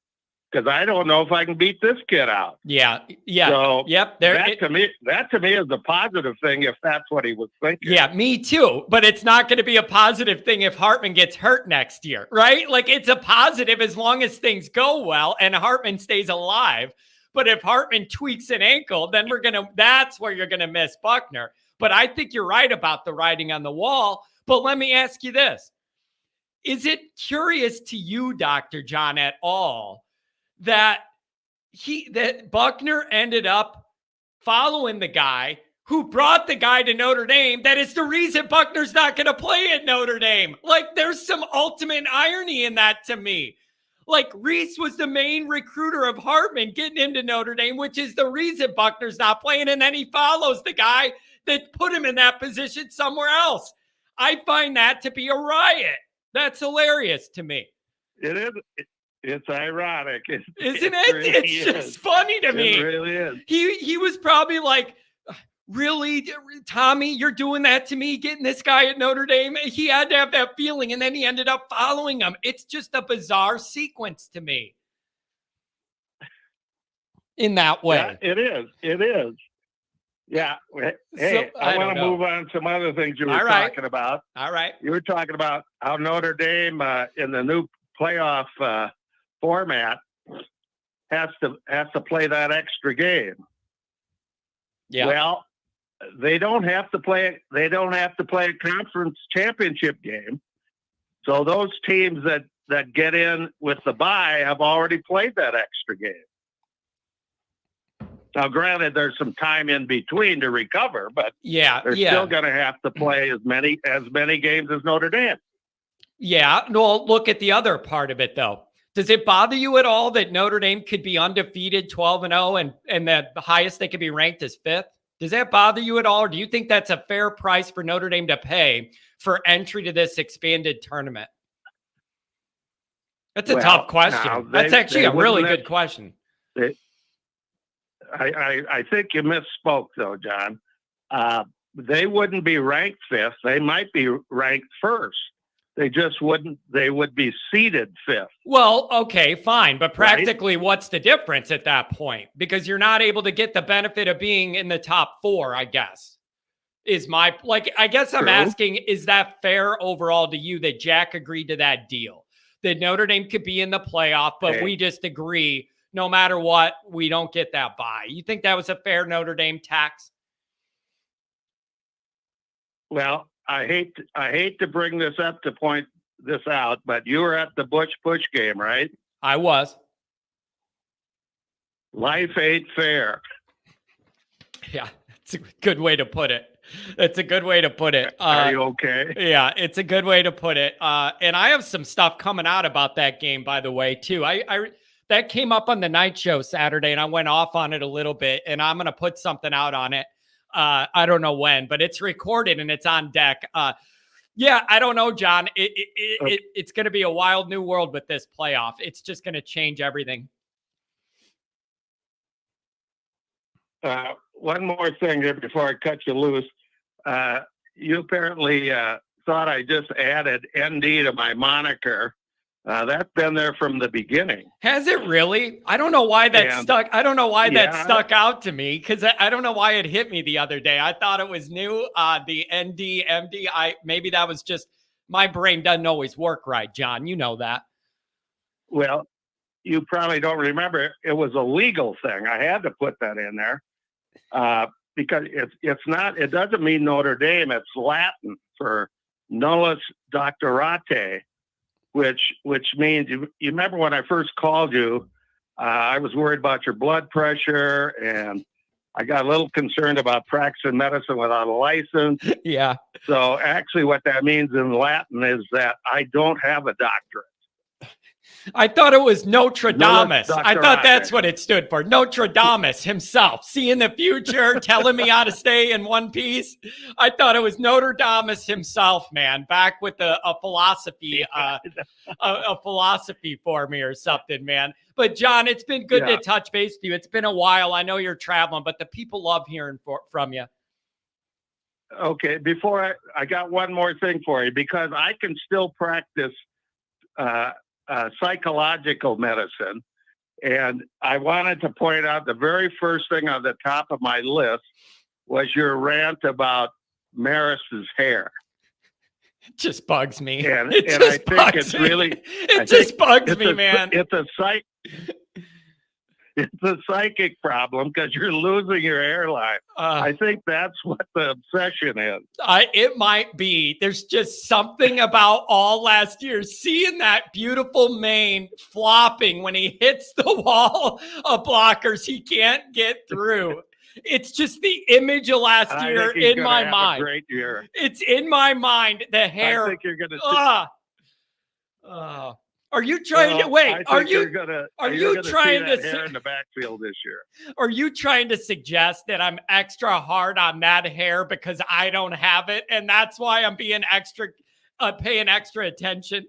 because I don't know if I can beat this kid out. Yeah. So yep. That to me is the positive thing if that's what he was thinking. Yeah, me too. But it's not going to be a positive thing if Hartman gets hurt next year, right? Like, it's a positive as long as things go well and Hartman stays alive. But if Hartman tweaks an ankle, then that's where you're going to miss Buckner. But I think you're right about the writing on the wall. But let me ask you this. Is it curious to you, Dr. John, at all that Buckner ended up following the guy who brought the guy to Notre Dame? That is the reason Buckner's not going to play at Notre Dame. Like, there's some ultimate irony in that to me. Like, Reese was the main recruiter of Hartman getting into Notre Dame, which is the reason Buckner's not playing. And then he follows the guy that put him in that position somewhere else. I find that to be a riot. That's hilarious to me. It is. It's ironic, isn't it? Really it's just funny to me. It really is. He was probably like, really, Tommy, you're doing that to me, getting this guy at Notre Dame? He had to have that feeling, and then he ended up following him. It's just a bizarre sequence to me in that way. Yeah, it is. It is. Yeah. Hey, so, I want to move on to some other things you were talking about. All right. You were talking about how Notre Dame in the new playoff format has to play that extra game. Yeah. Well, they don't have to play a conference championship game. So those teams that get in with the bye have already played that extra game. Now, granted, there's some time in between to recover, but they're still going to have to play as many games as Notre Dame. Yeah. No, look at the other part of it, though. Does it bother you at all that Notre Dame could be undefeated 12-0 and that the highest they could be ranked is 5th? Does that bother you at all? Or do you think that's a fair price for Notre Dame to pay for entry to this expanded tournament? That's a tough question. That's actually a really good question. I think you misspoke, though, John. They wouldn't be ranked 5th. They might be ranked 1st. They just wouldn't. They would be seeded 5th. Well, okay, fine. But practically, what's the difference at that point? Because you're not able to get the benefit of being in the top 4, I guess. I guess I'm asking, is that fair overall to you that Jack agreed to that deal? That Notre Dame could be in the playoff, but we just agree no matter what, we don't get that bye. You think that was a fair Notre Dame tax? Well, I hate to bring this up to point this out, but you were at the Bush game, right? I was. Life ain't fair. Yeah, it's a good way to put it. It's a good way to put it. Are you okay? Yeah, it's a good way to put it. And I have some stuff coming out about that game, by the way, too. That came up on the night show Saturday, and I went off on it a little bit, and I'm going to put something out on it. I don't know when, but it's recorded and it's on deck. Yeah, I don't know, John. It's going to be a wild new world with this playoff. It's just going to change everything. One more thing here before I cut you loose. You apparently thought I just added ND to my moniker. That's been there from the beginning. Has it really? I don't know why that stuck. I don't know why that stuck out to me, because I don't know why it hit me the other day. I thought it was new. The ND, MD. Maybe that was just my brain doesn't always work right, John. You know that. Well, you probably don't remember. It was a legal thing. I had to put that in there because it's not. It doesn't mean Notre Dame. It's Latin for nullus doctorate. Which means you remember when I first called you, I was worried about your blood pressure and I got a little concerned about practicing medicine without a license. Yeah. So actually what that means in Latin is that I don't have a doctorate. I thought it was Notre Dame. I thought that's what it stood for. Notre Dame himself. Seeing the future, telling me how to stay in one piece. I thought it was Notre Dame himself, man, back with a philosophy, a philosophy for me or something, man. But John, it's been good to touch base with you. It's been a while. I know you're traveling, but the people love hearing from you. Okay, before I got one more thing for you, because I can still practice psychological medicine. And I wanted to point out the very first thing on the top of my list was your rant about Maris's hair. It just bugs me. And I think it's really... It just bugs me, man. It's a It's a psychic problem because you're losing your hairline. I think that's what the obsession is. It might be. There's just something about all last year, seeing that beautiful mane flopping when he hits the wall of blockers he can't get through. It's just the image of last year in my mind. Great year. It's in my mind. The hair. I think you're going to. Are you trying to wait? Are you trying to hair in the backfield this year? Are you trying to suggest that I'm extra hard on that hair because I don't have it, and that's why I'm being extra, paying extra attention?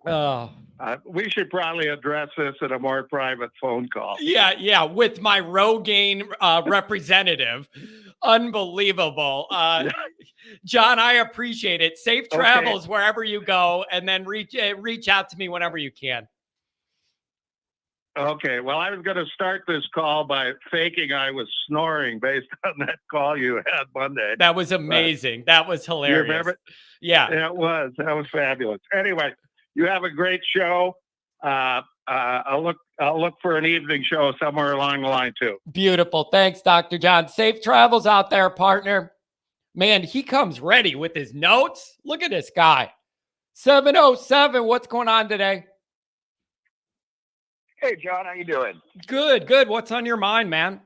We should probably address this in a more private phone call. Yeah, with my Rogaine representative. Unbelievable. John, I appreciate it. Safe travels wherever you go, and then reach out to me whenever you can. Okay. Well, I was going to start this call by faking I was snoring based on that call you had Monday. That was amazing. That was hilarious. You remember? Yeah. It was. That was fabulous. Anyway, you have a great show. I'll look for an evening show somewhere along the line too. Beautiful. Thanks, Dr. John. Safe travels out there, partner. Man, he comes ready with his notes. Look at this guy. 707. What's going on today? Hey, John, how you doing? Good. What's on your mind, man?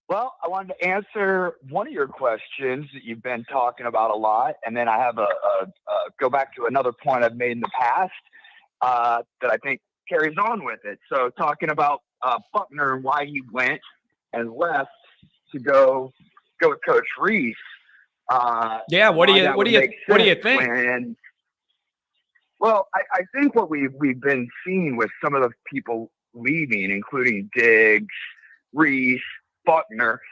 Well, I wanted to answer one of your questions that you've been talking about a lot, and then I have a go back to another point I've made in the past that I think carries on with it. So, talking about Buckner and why he went and left to go with Coach Reese. What do you think? Well, I think what we've been seeing with some of the people leaving, including Diggs, Reese, Buckner,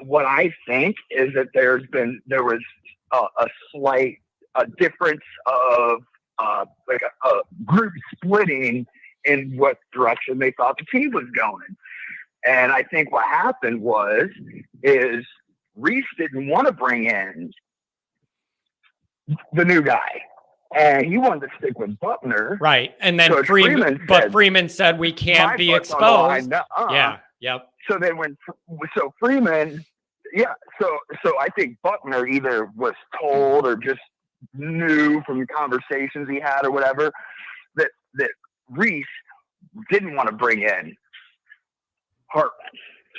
what I think is that there was a slight difference of like a group splitting in what direction they thought the team was going. And I think what happened is Reese didn't want to bring in the new guy. And he wanted to stick with Buckner. Right. And then Freeman said we can't be exposed. Yeah. Yep. So then Freeman, so I think Buckner either was told or just knew from conversations he had or whatever that Reese didn't want to bring in Hartman.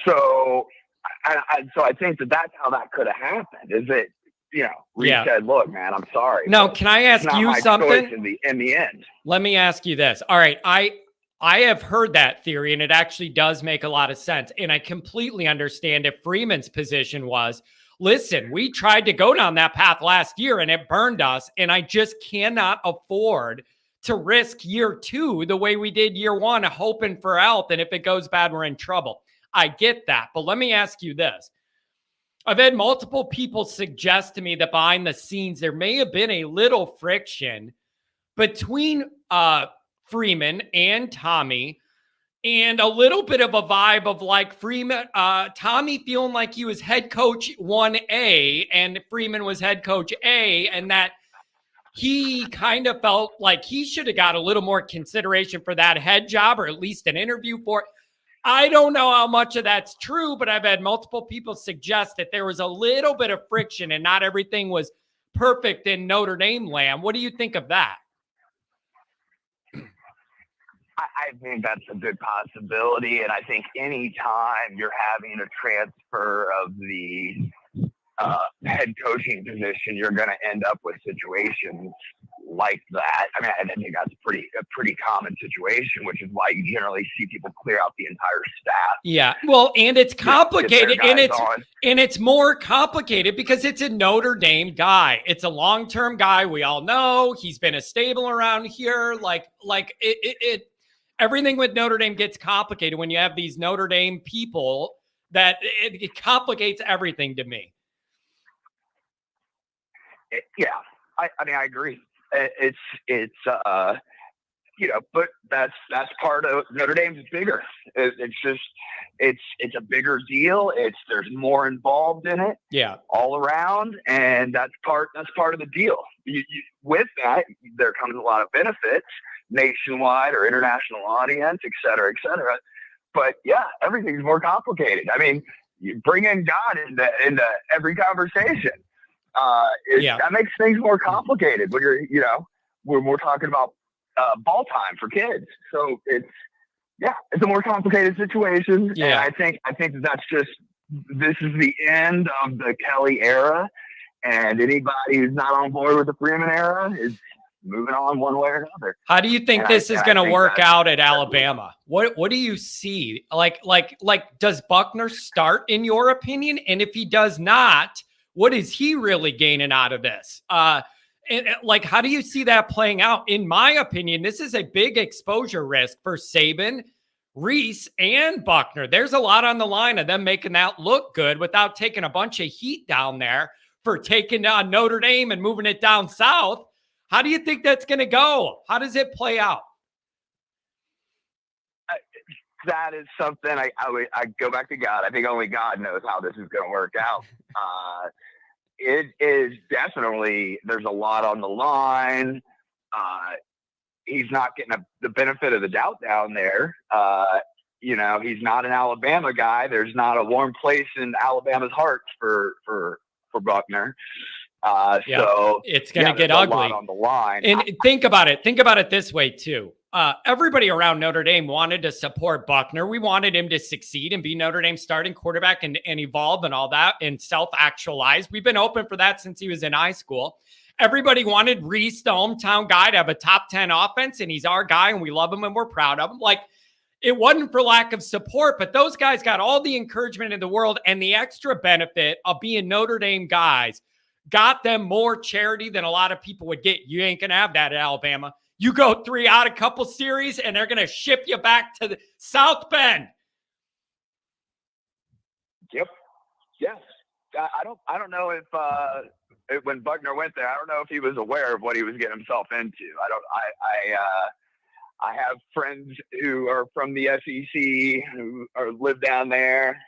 So I think that's how that could have happened. Is that Reese said, "Look, man, I'm sorry." No, can I ask you something? In the end, let me ask you this. All right, I have heard that theory, and it actually does make a lot of sense. And I completely understand if Freeman's position was, listen, we tried to go down that path last year, and it burned us, and I just cannot afford to risk year two the way we did year one, hoping for health, and if it goes bad, we're in trouble. I get that, but let me ask you this. I've had multiple people suggest to me that behind the scenes, there may have been a little friction between Freeman and Tommy, and a little bit of a vibe of like Freeman, Tommy feeling like he was head coach 1A and Freeman was head coach A, and that he kind of felt like he should have got a little more consideration for that head job, or at least an interview for it. I don't know how much of that's true, but I've had multiple people suggest that there was a little bit of friction and not everything was perfect in Notre Dame land. What do you think of that? I think that's a good possibility. And I think anytime you're having a transfer of the head coaching position, you're going to end up with situations like that. I mean, I think that's a pretty common situation, which is why you generally see people clear out the entire staff. Yeah, well, and it's complicated, and it's more complicated because it's a Notre Dame guy. It's a long-term guy. We all know he's been a stable around here. Like it everything with Notre Dame gets complicated when you have these Notre Dame people. That it complicates everything to me. I mean, I agree. It's but that's part of Notre Dame's bigger. It's a bigger deal. There's more involved in it. Yeah, all around, and that's part of the deal. With that, there comes a lot of benefits. nationwide or international audience, et cetera, et cetera. But yeah, everything's more complicated. I mean, you bring in God into every conversation. That makes things more complicated when when we're talking about ball time for kids. So it's a more complicated situation. And I think this is the end of the Kelly era, and anybody who's not on board with the Freeman era is moving on one way or another. How do you think this is going to work out at Alabama? What do you see? Like, does Buckner start in your opinion? And if he does not, what is he really gaining out of this? And like, how do you see that playing out? In my opinion, this is a big exposure risk for Saban, Reese, and Buckner. There's a lot on the line of them making that look good without taking a bunch of heat down there for taking on Notre Dame and moving it down south. How do you think that's going to go? How does it play out? That is something I go back to God. I think only God knows how this is going to work out. It is definitely, there's a lot on the line. He's not getting the benefit of the doubt down there. He's not an Alabama guy. There's not a warm place in Alabama's heart for Buckner. So it's going to get ugly. A lot on the line. And think about it. Think about it this way too. Everybody around Notre Dame wanted to support Buckner. We wanted him to succeed and be Notre Dame's starting quarterback and evolve and all that and self-actualize. We've been open for that since he was in high school. Everybody wanted Reese, the hometown guy, to have a top 10 offense, and he's our guy, and we love him and we're proud of him. Like, it wasn't for lack of support, but those guys got all the encouragement in the world, and the extra benefit of being Notre Dame guys got them more charity than a lot of people would get. You ain't going to have that at Alabama. You go 3 out a couple series, and they're going to ship you back to the South Bend. Yep. Yes. I don't know if when Buckner went there, I don't know if he was aware of what he was getting himself into. I have friends who are from the SEC who live down there,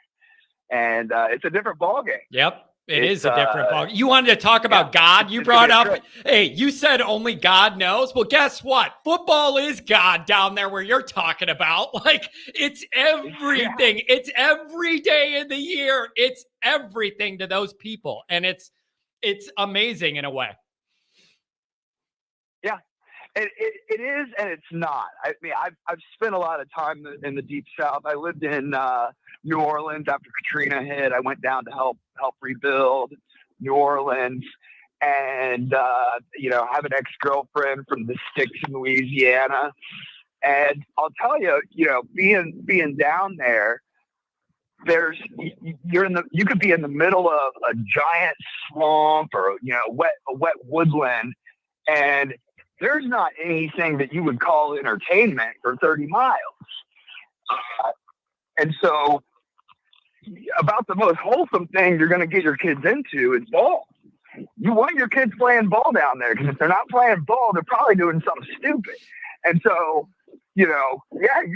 and it's a different ballgame. Yep. It is a different ball. You wanted to talk about God. You brought up, hey, you said only God knows. Well, guess what? Football is God down there where you're talking about. Like, it's everything. Yeah. It's every day of the year. It's everything to those people. And it's amazing in a way. Yeah, it is, and it's not. I mean, I've spent a lot of time in the Deep South. I lived in New Orleans after Katrina hit. I went down to help rebuild New Orleans, and have an ex-girlfriend from the sticks in Louisiana. And I'll tell you, being down there, you could be in the middle of a giant swamp or a wet woodland, and there's not anything that you would call entertainment for 30 miles. And so about the most wholesome thing you're going to get your kids into is ball. You want your kids playing ball down there, because if they're not playing ball, they're probably doing something stupid. And so, you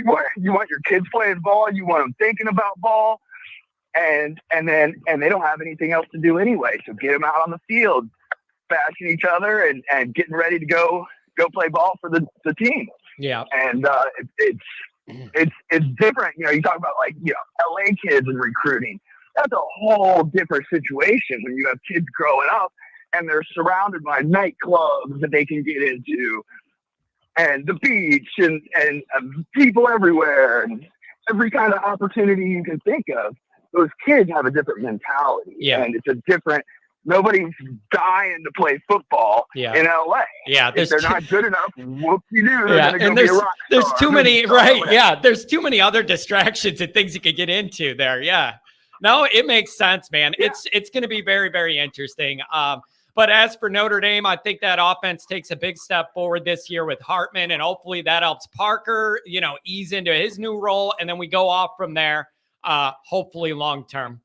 want your kids playing ball. You want them thinking about ball, and they don't have anything else to do anyway. So get them out on the field, bashing each other and getting ready to go play ball for the team. Yeah. And it's different. You talk about LA kids and recruiting. That's a whole different situation when you have kids growing up and they're surrounded by nightclubs that they can get into, and the beach and people everywhere and every kind of opportunity you can think of. Those kids have a different mentality. Yeah. And it's a different. Nobody's dying to play football in LA. Yeah, if they're not good enough, whoop-de-doo, they're going to go be a rock star. There's too many, right? Yeah, there's too many other distractions and things you could get into there. Yeah, no, it makes sense, man. Yeah. It's going to be very, very interesting. But as for Notre Dame, I think that offense takes a big step forward this year with Hartman, and hopefully that helps Parker, ease into his new role, and then we go off from there, hopefully long term.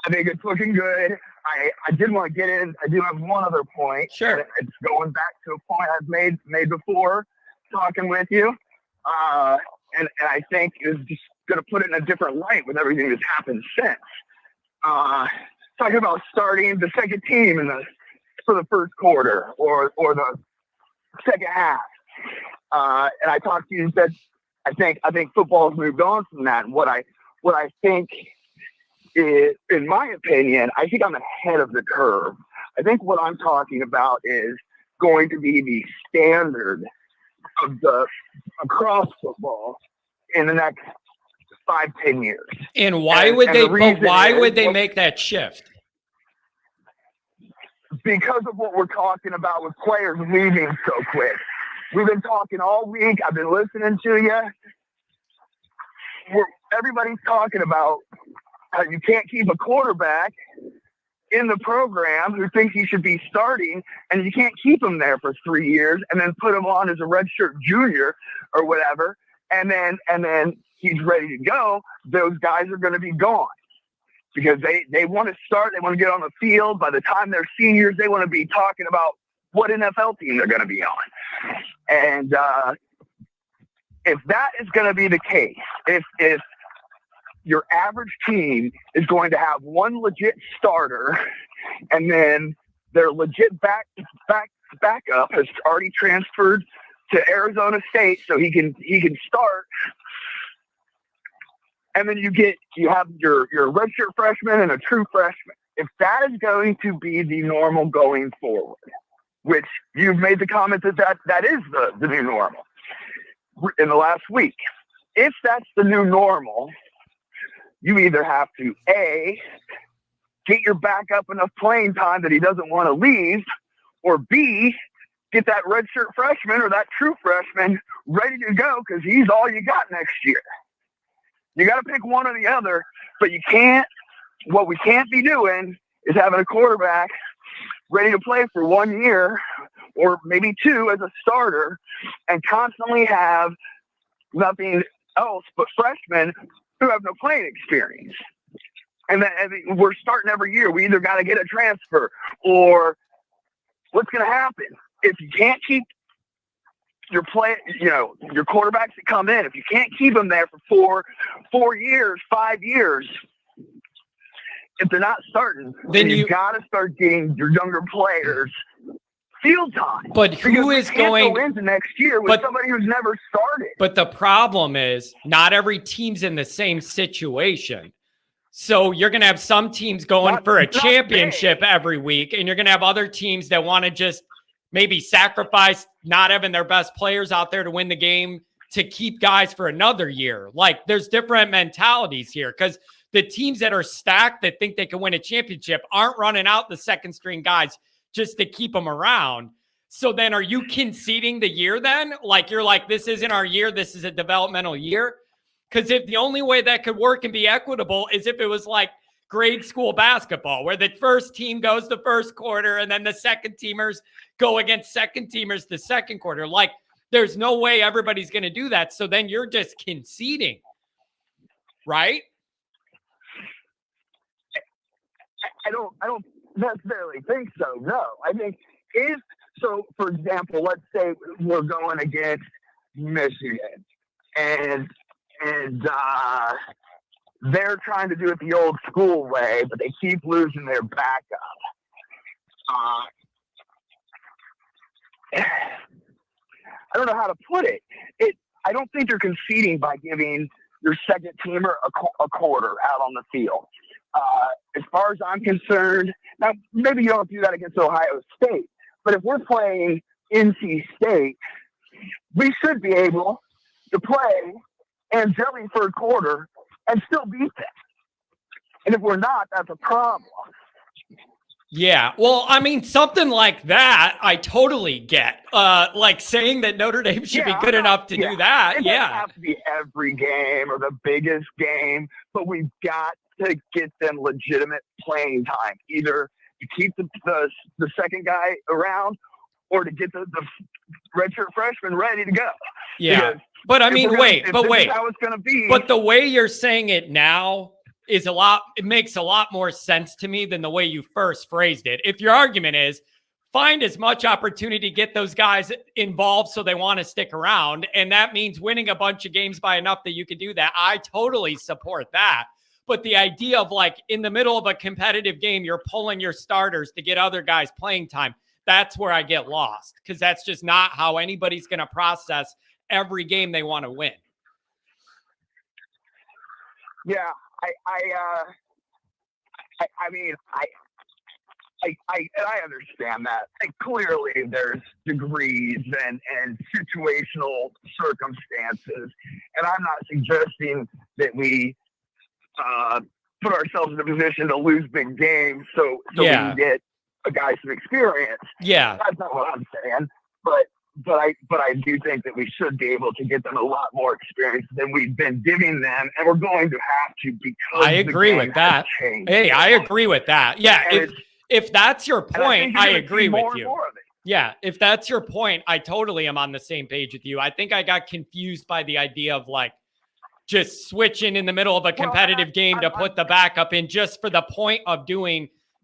I think it's looking good. I did want to get in. I do have one other point. Sure. It's going back to a point I've made before talking with you. And I think it's just going to put it in a different light with everything that's happened since. Talking about starting the second team for the first quarter or the second half. And I talked to you and said, I think football has moved on from that. And what I think is, in my opinion, I think I'm ahead of the curve. I think what I'm talking about is going to be the standard of across football in the next 5-10 years. And why would they make that shift? Because of what we're talking about with players leaving so quick. We've been talking all week. I've been listening to you. Everybody's talking about how you can't keep a quarterback in the program who thinks he should be starting, and you can't keep him there for 3 years and then put him on as a redshirt junior or whatever, and then he's ready to go. Those guys are going to be gone because they want to start. They want to get on the field. By the time they're seniors, they want to be talking about what NFL team they're going to be on. And if that is going to be the case, if your average team is going to have one legit starter and then their legit backup has already transferred to Arizona State so he can start, and then you have your redshirt freshman and a true freshman. If that is going to be the normal going forward, which you've made the comment that is the new normal in the last week. If that's the new normal, you either have to, A, get your backup enough playing time that he doesn't want to leave, or B, get that redshirt freshman or that true freshman ready to go because he's all you got next year. You got to pick one or the other, but what we can't be doing is having a quarterback ready to play for 1 year or maybe 2 as a starter and constantly have nothing else but freshmen who have no playing experience. And then we're starting every year. We either got to get a transfer or what's going to happen if you can't keep your quarterbacks that come in. If you can't keep them there for 4 years, 5 years, if they're not starting, then you got to start getting your younger players field time. But who is going go into next year with somebody who's never started? But the problem is not every team's in the same situation. So you're going to have some teams going for a championship every week, and you're going to have other teams that want to just maybe sacrifice not having their best players out there to win the game to keep guys for another year. Like, there's different mentalities here because the teams that are stacked that think they can win a championship aren't running out the second string guys just to keep them around. So then are you conceding the year then? Like, you're like, this isn't our year. This is a developmental year. Because if the only way that could work and be equitable is if it was like grade school basketball, where the first team goes the first quarter and then the second teamers go against second teamers the second quarter. Like, there's no way everybody's going to do that. So then you're just conceding, right? I don't necessarily think so. No, I think for example, let's say we're going against Michigan and they're trying to do it the old school way, but they keep losing their backup. I don't know how to put it. I don't think you're conceding by giving your second teamer a quarter out on the field. As far as I'm concerned, now maybe you don't do that against Ohio State, but if we're playing NC State, we should be able to play and jelly for a quarter and still beat them. And if we're not, that's a problem. Yeah. Well, I mean, something like that, I totally get. Like saying that Notre Dame should be good enough to do that. It doesn't have to be every game or the biggest game, but we've got to get them legitimate playing time. Either to keep the second guy around or to get the redshirt freshman ready to go. Yeah. But I mean, wait. How it's going to be. But the way you're saying it now is it makes a lot more sense to me than the way you first phrased it. If your argument is find as much opportunity to get those guys involved so they want to stick around, and that means winning a bunch of games by enough that you can do that, I totally support that. But the idea of like in the middle of a competitive game, you're pulling your starters to get other guys playing time, That's where I get lost, because that's just not how anybody's going to process every game they want to win. Yeah, I mean, I understand that. And clearly, there's degrees and situational circumstances, and I'm not suggesting that we put ourselves in a position to lose big games so we can get a guy some experience. Yeah, that's not what I'm saying. But I do think that we should be able to get them a lot more experience than we've been giving them, and we're going to have to because I agree with that. Hey, I agree with that. Yeah, if that's your point, I agree with you. Yeah, if that's your point, I totally am on the same page with you. I think I got confused by the idea of like just switching in the middle of a competitive game to put the backup in just for the point of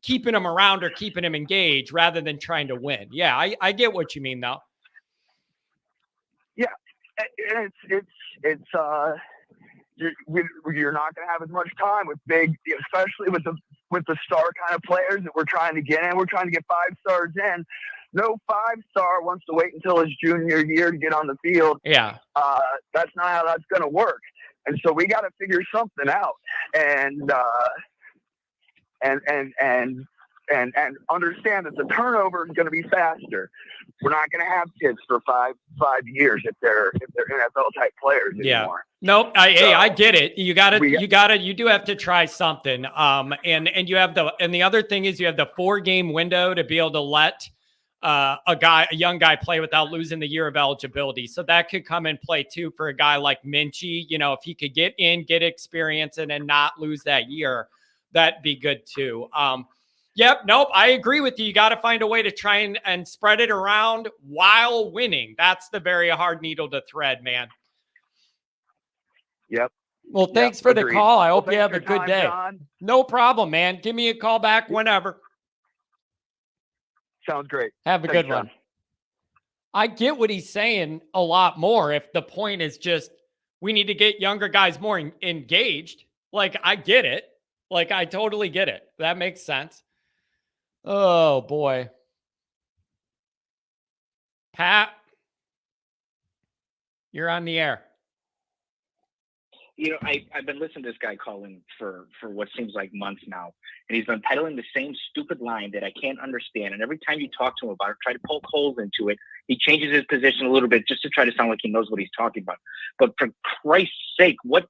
keeping them around or keeping them engaged rather than trying to win. Yeah, I get what you mean though. Yeah, you're not going to have as much time with big, especially with the star kind of players that we're trying to get in. We're trying to get 5 stars in. No 5-star wants to wait until his junior year to get on the field. Yeah, that's not how that's going to work. And so we got to figure something out and understand that the turnover is going to be faster. We're not going to have kids for five years if they're NFL type players anymore. Nope. I get it. You do have to try something. And you have the other thing is you have the 4-game window to be able to let a young guy play without losing the year of eligibility. So that could come in play too for a guy like Minchie. If he could get in, get experience, and then not lose that year, that'd be good too. Yep. Nope. I agree with you. You got to find a way to try and spread it around while winning. That's the very hard needle to thread, man. Yep. Well, thanks for the call. I hope you have a good day. John. No problem, man. Give me a call back whenever. Sounds great. Have a good one. I get what he's saying a lot more. If the point is just we need to get younger guys more engaged, like I get it. Like I totally get it. That makes sense. Oh boy. Pat, you're on the air. I've been listening to this guy call in for what seems like months now, and he's been peddling the same stupid line that I can't understand. And every time you talk to him about it, try to poke holes into it, he changes his position a little bit just to try to sound like he knows what he's talking about. But for Christ's sake, what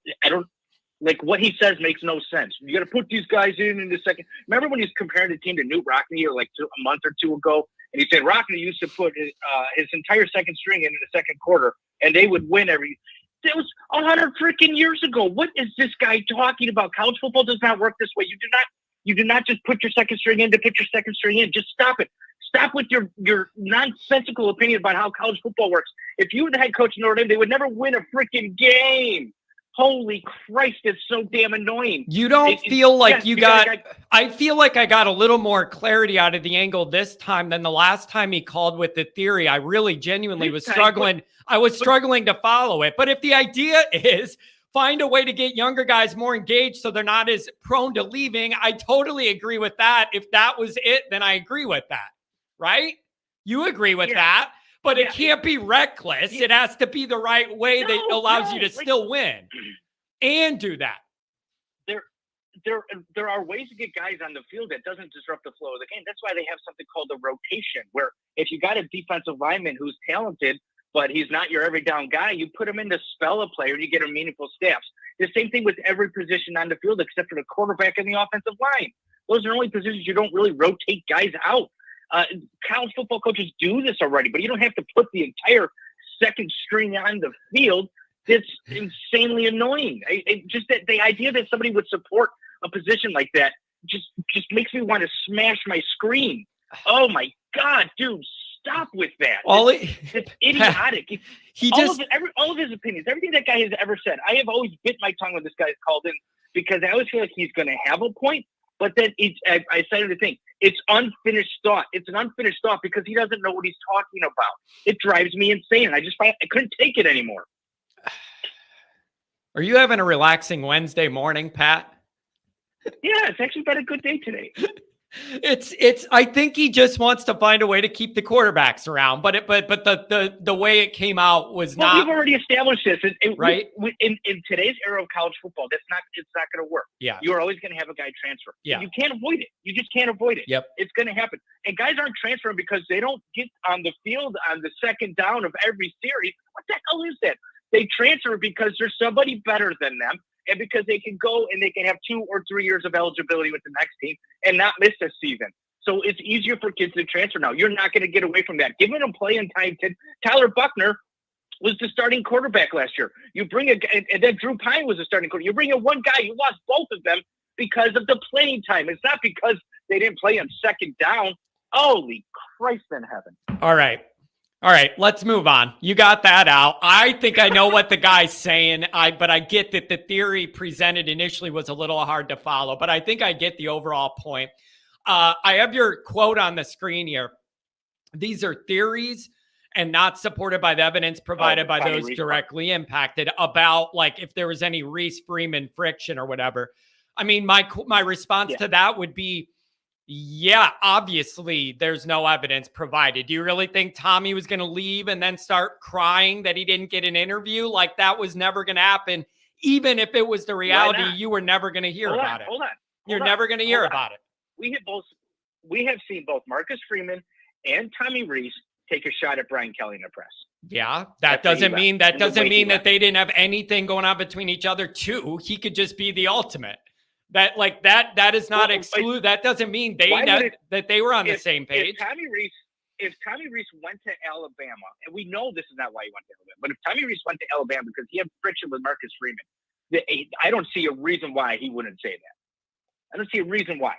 he says makes no sense. You got to put these guys in the second. Remember when he was comparing the team to Newt Rockne a month or two ago, and he said Rockne used to put his entire second string in the second quarter, and they would win every. That was 100 freaking years ago. What is this guy talking about? College football does not work this way. You do not just put your second string in to put your second string in. Just stop it. Stop with your nonsensical opinion about how college football works. If you were the head coach of Notre Dame, they would never win a freaking game. Holy Christ, it's so damn annoying. You don't feel like you got – I feel like I got a little more clarity out of the angle this time than the last time he called with the theory. I really genuinely was struggling. I was struggling to follow it. But if the idea is find a way to get younger guys more engaged so they're not as prone to leaving, I totally agree with that. If that was it, then I agree with that, right? You agree with that. But it can't be reckless. It has to be the right way that allows you to still win and do that. There are ways to get guys on the field that doesn't disrupt the flow of the game. That's why they have something called a rotation, where if you got a defensive lineman who's talented, but he's not your every down guy, you put him in to spell a player and you get him meaningful snaps. The same thing with every position on the field except for the quarterback and the offensive line. Those are only positions you don't really rotate guys out. College football coaches do this already, but you don't have to put the entire second string on the field. It's insanely annoying. Just that the idea that somebody would support a position like that just makes me want to smash my screen. Oh my God, dude, stop with that. It's idiotic. All of his opinions, everything that guy has ever said. I have always bit my tongue when this guy's called in because I always feel like he's going to have a point. But then I said the thing. It's unfinished thought. It's an unfinished thought because he doesn't know what he's talking about. It drives me insane. I couldn't take it anymore. Are you having a relaxing Wednesday morning, Pat? Yeah, it's actually been a good day today. I think he just wants to find a way to keep the quarterbacks around, but the way it came out was Well, not we've already established this, right. In today's era of college football, it's not going to work. Yeah. You're always going to have a guy transfer. Yeah. You can't avoid it. You just can't avoid it. Yep. It's going to happen. And guys aren't transferring because they don't get on the field on the second down of every series. What the hell is that? They transfer because there's somebody better than them, and because they can go and they can have 2 or 3 years of eligibility with the next team and not miss a season. So it's easier for kids to transfer now. You're not going to get away from that. Giving them playing time. Tyler Buckner was the starting quarterback last year. You bring and then Drew Pine was the starting quarterback. You bring in one guy, you lost both of them because of the playing time. It's not because they didn't play on second down. Holy Christ in heaven. All right, let's move on. You got that out. I think I know what the guy's saying. But I get that the theory presented initially was a little hard to follow, but I think I get the overall point. I have your quote on the screen here. These are theories and not supported by the evidence provided by those directly impacted about like if there was any Reese Freeman friction or whatever. I mean, my response to that would be, yeah, obviously there's no evidence provided. Do you really think Tommy was going to leave and then start crying that he didn't get an interview? Like that was never going to happen. Even if it was the reality, you were never going to hear about it. You're never going to hear about it. We have seen both Marcus Freeman and Tommy Reese take a shot at Brian Kelly in the press. Yeah, that doesn't mean that they didn't have anything going on between each other too. He could just be the ultimate. That is not exclude. That doesn't mean that they were on the same page. If Tommy Reese went to Alabama, and we know this is not why he went to Alabama, but if Tommy Reese went to Alabama because he had friction with Marcus Freeman, I don't see a reason why he wouldn't say that. I don't see a reason why.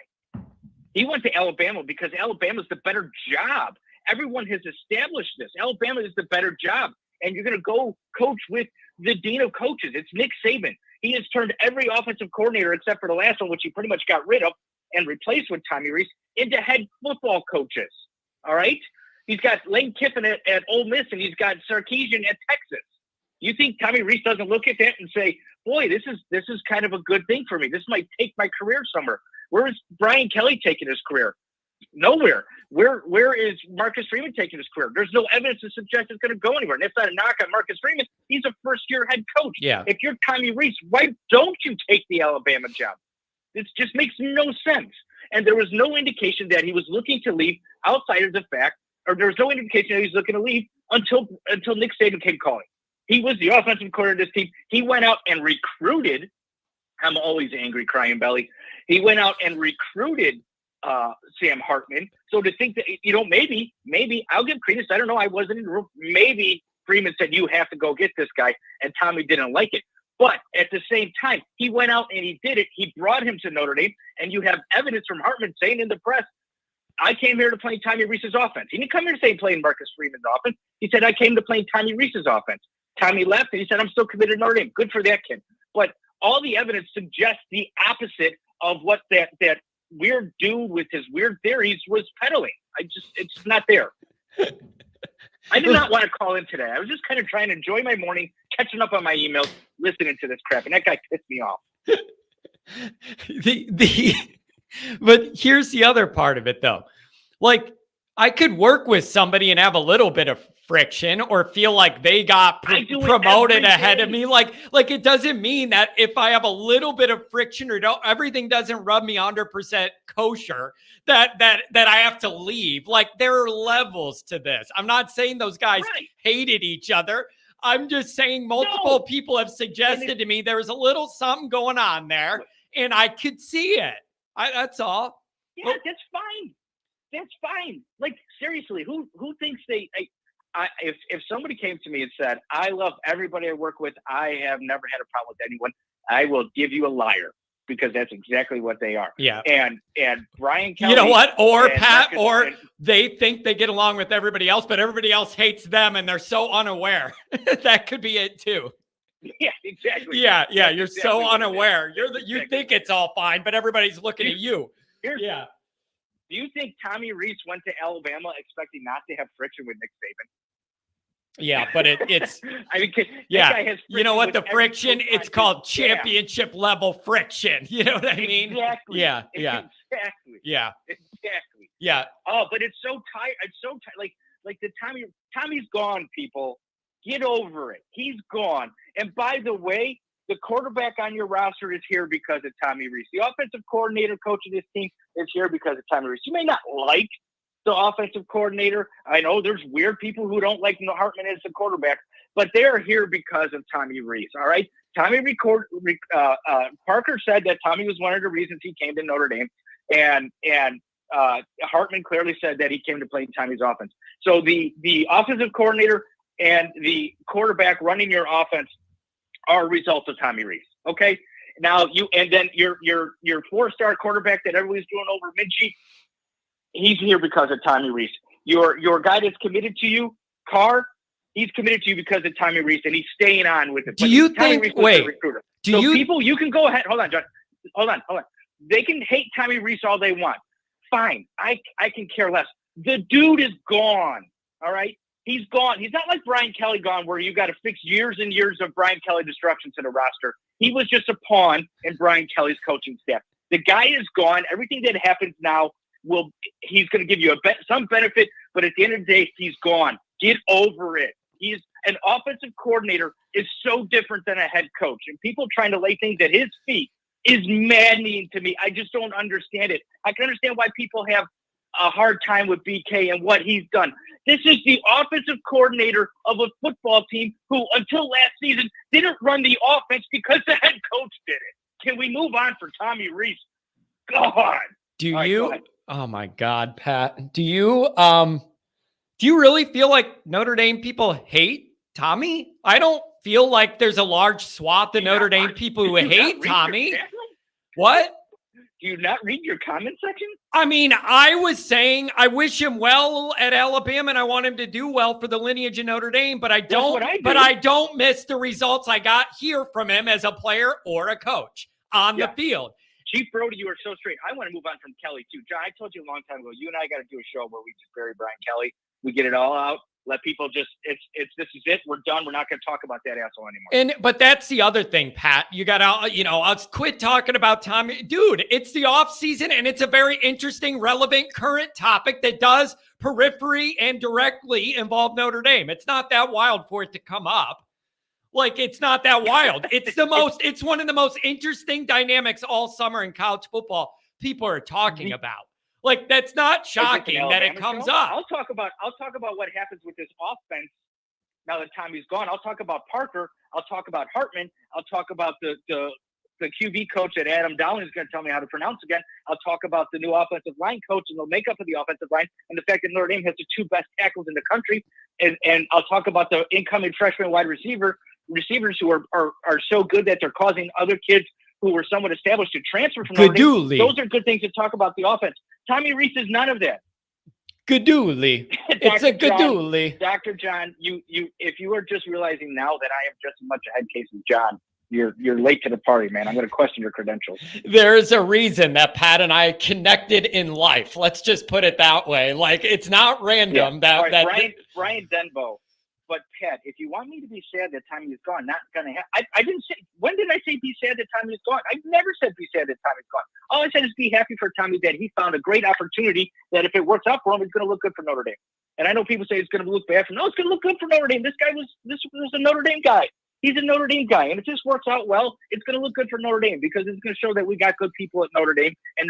He went to Alabama because Alabama's the better job. Everyone has established this. Alabama is the better job. And you're going to go coach with the dean of coaches. It's Nick Saban. He has turned every offensive coordinator except for the last one, which he pretty much got rid of and replaced with Tommy Reese, into head football coaches. All right? He's got Lane Kiffin at Ole Miss, and he's got Sarkisian at Texas. You think Tommy Reese doesn't look at that and say, boy, this is kind of a good thing for me. This might take my career somewhere. Where is Brian Kelly taking his career? Nowhere. Where is Marcus Freeman taking his career? There's no evidence to suggest it's going to go anywhere. And that's not a knock on Marcus Freeman. He's a first-year head coach. Yeah. If you're Tommy Reese, why don't you take the Alabama job? It just makes no sense. And there was no indication that he was looking to leave outside of the fact, or there was no indication that he was looking to leave until Nick Saban came calling. He was the offensive coordinator of this team. He went out and recruited. I'm always angry, crying belly. He went out and recruited Sam Hartman. So to think that, maybe I'll give credence. I don't know. I wasn't in the room. Maybe Freeman said, you have to go get this guy. And Tommy didn't like it. But at the same time, he went out and he did it. He brought him to Notre Dame. And you have evidence from Hartman saying in the press, I came here to play Tommy Reese's offense. He didn't come here to say playing Marcus Freeman's offense. He said, I came to play Tommy Reese's offense. Tommy left and he said, I'm still committed to Notre Dame. Good for that kid. But all the evidence suggests the opposite of what that weird dude with his weird theories was peddling. It's not there. I did not want to call in today. I was just kind of trying to enjoy my morning, catching up on my emails, listening to this crap, and that guy pissed me off. But here's the other part of it, though. Like, I could work with somebody and have a little bit of friction or feel like they got promoted ahead of me. Like it doesn't mean that if I have a little bit of friction or everything doesn't rub me 100% kosher, that I have to leave. Like there are levels to this. I'm not saying those guys hated each other. I'm just saying multiple people have suggested to me there was a little something going on there and I could see it. That's all. Yeah, that's fine. That's fine. Like seriously, who thinks if somebody came to me and said, I love everybody I work with, I have never had a problem with anyone, I will give you a liar because that's exactly what they are. Yeah. And Brian Kelly. You know what? Or Pat, or they think they get along with everybody else, but everybody else hates them and they're so unaware. That could be it too. Yeah, exactly. Yeah. You're exactly so unaware. You think it's all fine, but everybody's looking at you. Do you think Tommy Reese went to Alabama expecting not to have friction with Nick Saban? Yeah, but it's I mean, you know what the friction? It's called championship level friction. You know what I mean? Exactly. Yeah. Exactly. Yeah. Yeah. Oh, but it's so tight. It's so tight. Like the Tommy's gone, people. Get over it. He's gone. And by the way, the quarterback on your roster is here because of Tommy Rees. The offensive coordinator coach of this team is here because of Tommy Rees. You may not like the offensive coordinator. I know there's weird people who don't like Hartman as the quarterback, but they're here because of Tommy Rees. All right. Parker said that Tommy was one of the reasons he came to Notre Dame, and Hartman clearly said that he came to play in Tommy's offense. So the offensive coordinator and the quarterback running your offense are a result of Tommy Rees. Okay. Now then your 4-star quarterback that everybody's doing over Minchie, he's here because of Tommy Rees. Your guy that's committed to you, Carr, he's committed to you because of Tommy Rees, and he's staying on with it. Do you think? Wait. People, you can go ahead. Hold on, John. Hold on. They can hate Tommy Rees all they want. Fine. I can care less. The dude is gone. All right. He's gone. He's not like Brian Kelly gone, where you got to fix years and years of Brian Kelly destruction to the roster. He was just a pawn in Brian Kelly's coaching staff. The guy is gone. Everything that happens now he's going to give you some benefit, but at the end of the day, he's gone. Get over it. He's an offensive coordinator is so different than a head coach, and people trying to lay things at his feet is maddening to me. I just don't understand it. I can understand why people have a hard time with BK and what he's done. This is the offensive coordinator of a football team who, until last season, didn't run the offense because the head coach did it. Can we move on for Tommy Rees? God. Oh my God, Pat. Do you really feel like Notre Dame people hate Tommy? I don't feel like there's a large swath of Notre Dame people who hate Tommy. What? Do you not read your comment section? I mean, I was saying I wish him well at Alabama and I want him to do well for the lineage of Notre Dame, but I don't miss the results I got here from him as a player or a coach on the field. Chief Brody, you are so straight. I want to move on from Kelly too. John, I told you a long time ago, you and I got to do a show where we just bury Brian Kelly. We get it all out. Let people just, this is it. We're done. We're not going to talk about that asshole anymore. But that's the other thing, Pat. You got to, I'll quit talking about Tommy. Dude, it's the off season and it's a very interesting, relevant, current topic that does periphery and directly involve Notre Dame. It's not that wild for it to come up. Like, it's not that wild. It's one of the most interesting dynamics all summer in college football people are talking about. Like, that's not shocking that it comes up. I'll talk about what happens with this offense now that Tommy's gone. I'll talk about Parker. I'll talk about Hartman. I'll talk about the QB coach that Adam Dowling is going to tell me how to pronounce again. I'll talk about the new offensive line coach and the makeup of the offensive line and the fact that Notre Dame has the 2 best tackles in the country. And I'll talk about the incoming freshman wide receivers who are so good that they're causing other kids who were somewhat established to transfer from Notre Dame. Those are good things to talk about the offense. Tommy Rees is none of that. Gadooli. It's a gadooli. Dr. John, you if you are just realizing now that I am just as much a head case as John, you're late to the party, man. I'm going to question your credentials. There's a reason that Pat and I connected in life. Let's just put it that way. Like, it's not random. Brian Denbo. But Pat, if you want me to be sad that Tommy is gone, not going to happen. I didn't say. When did I say be sad that Tommy is gone? I never said be sad that Tommy's gone. All I said is be happy for Tommy that he found a great opportunity. That if it works out for him, it's going to look good for Notre Dame. And I know people say it's going to look bad for him. No, it's going to look good for Notre Dame. This was a Notre Dame guy. He's a Notre Dame guy, and if this works out well, it's going to look good for Notre Dame because it's going to show that we got good people at Notre Dame. And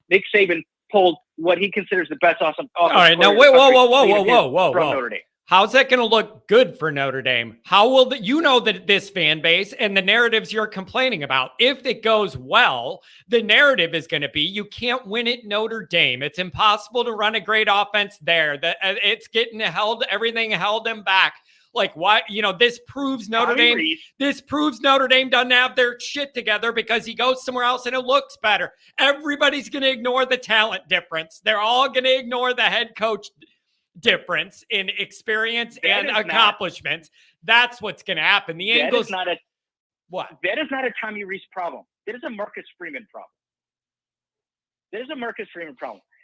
Nick Saban pulled what he considers the best awesome. All right, now wait, whoa. Notre Dame. How's that going to look good for Notre Dame? How will that this fan base and the narratives you're complaining about, if it goes well, the narrative is going to be you can't win at Notre Dame. It's impossible to run a great offense there. It's getting everything held them back. Like, why? This proves Notre Dame. This proves Notre Dame doesn't have their shit together because he goes somewhere else and it looks better. Everybody's going to ignore the talent difference. They're all going to ignore the head coach difference in experience and accomplishments. That's what's going to happen. That is not a Tommy Rees problem. That is a Marcus Freeman problem.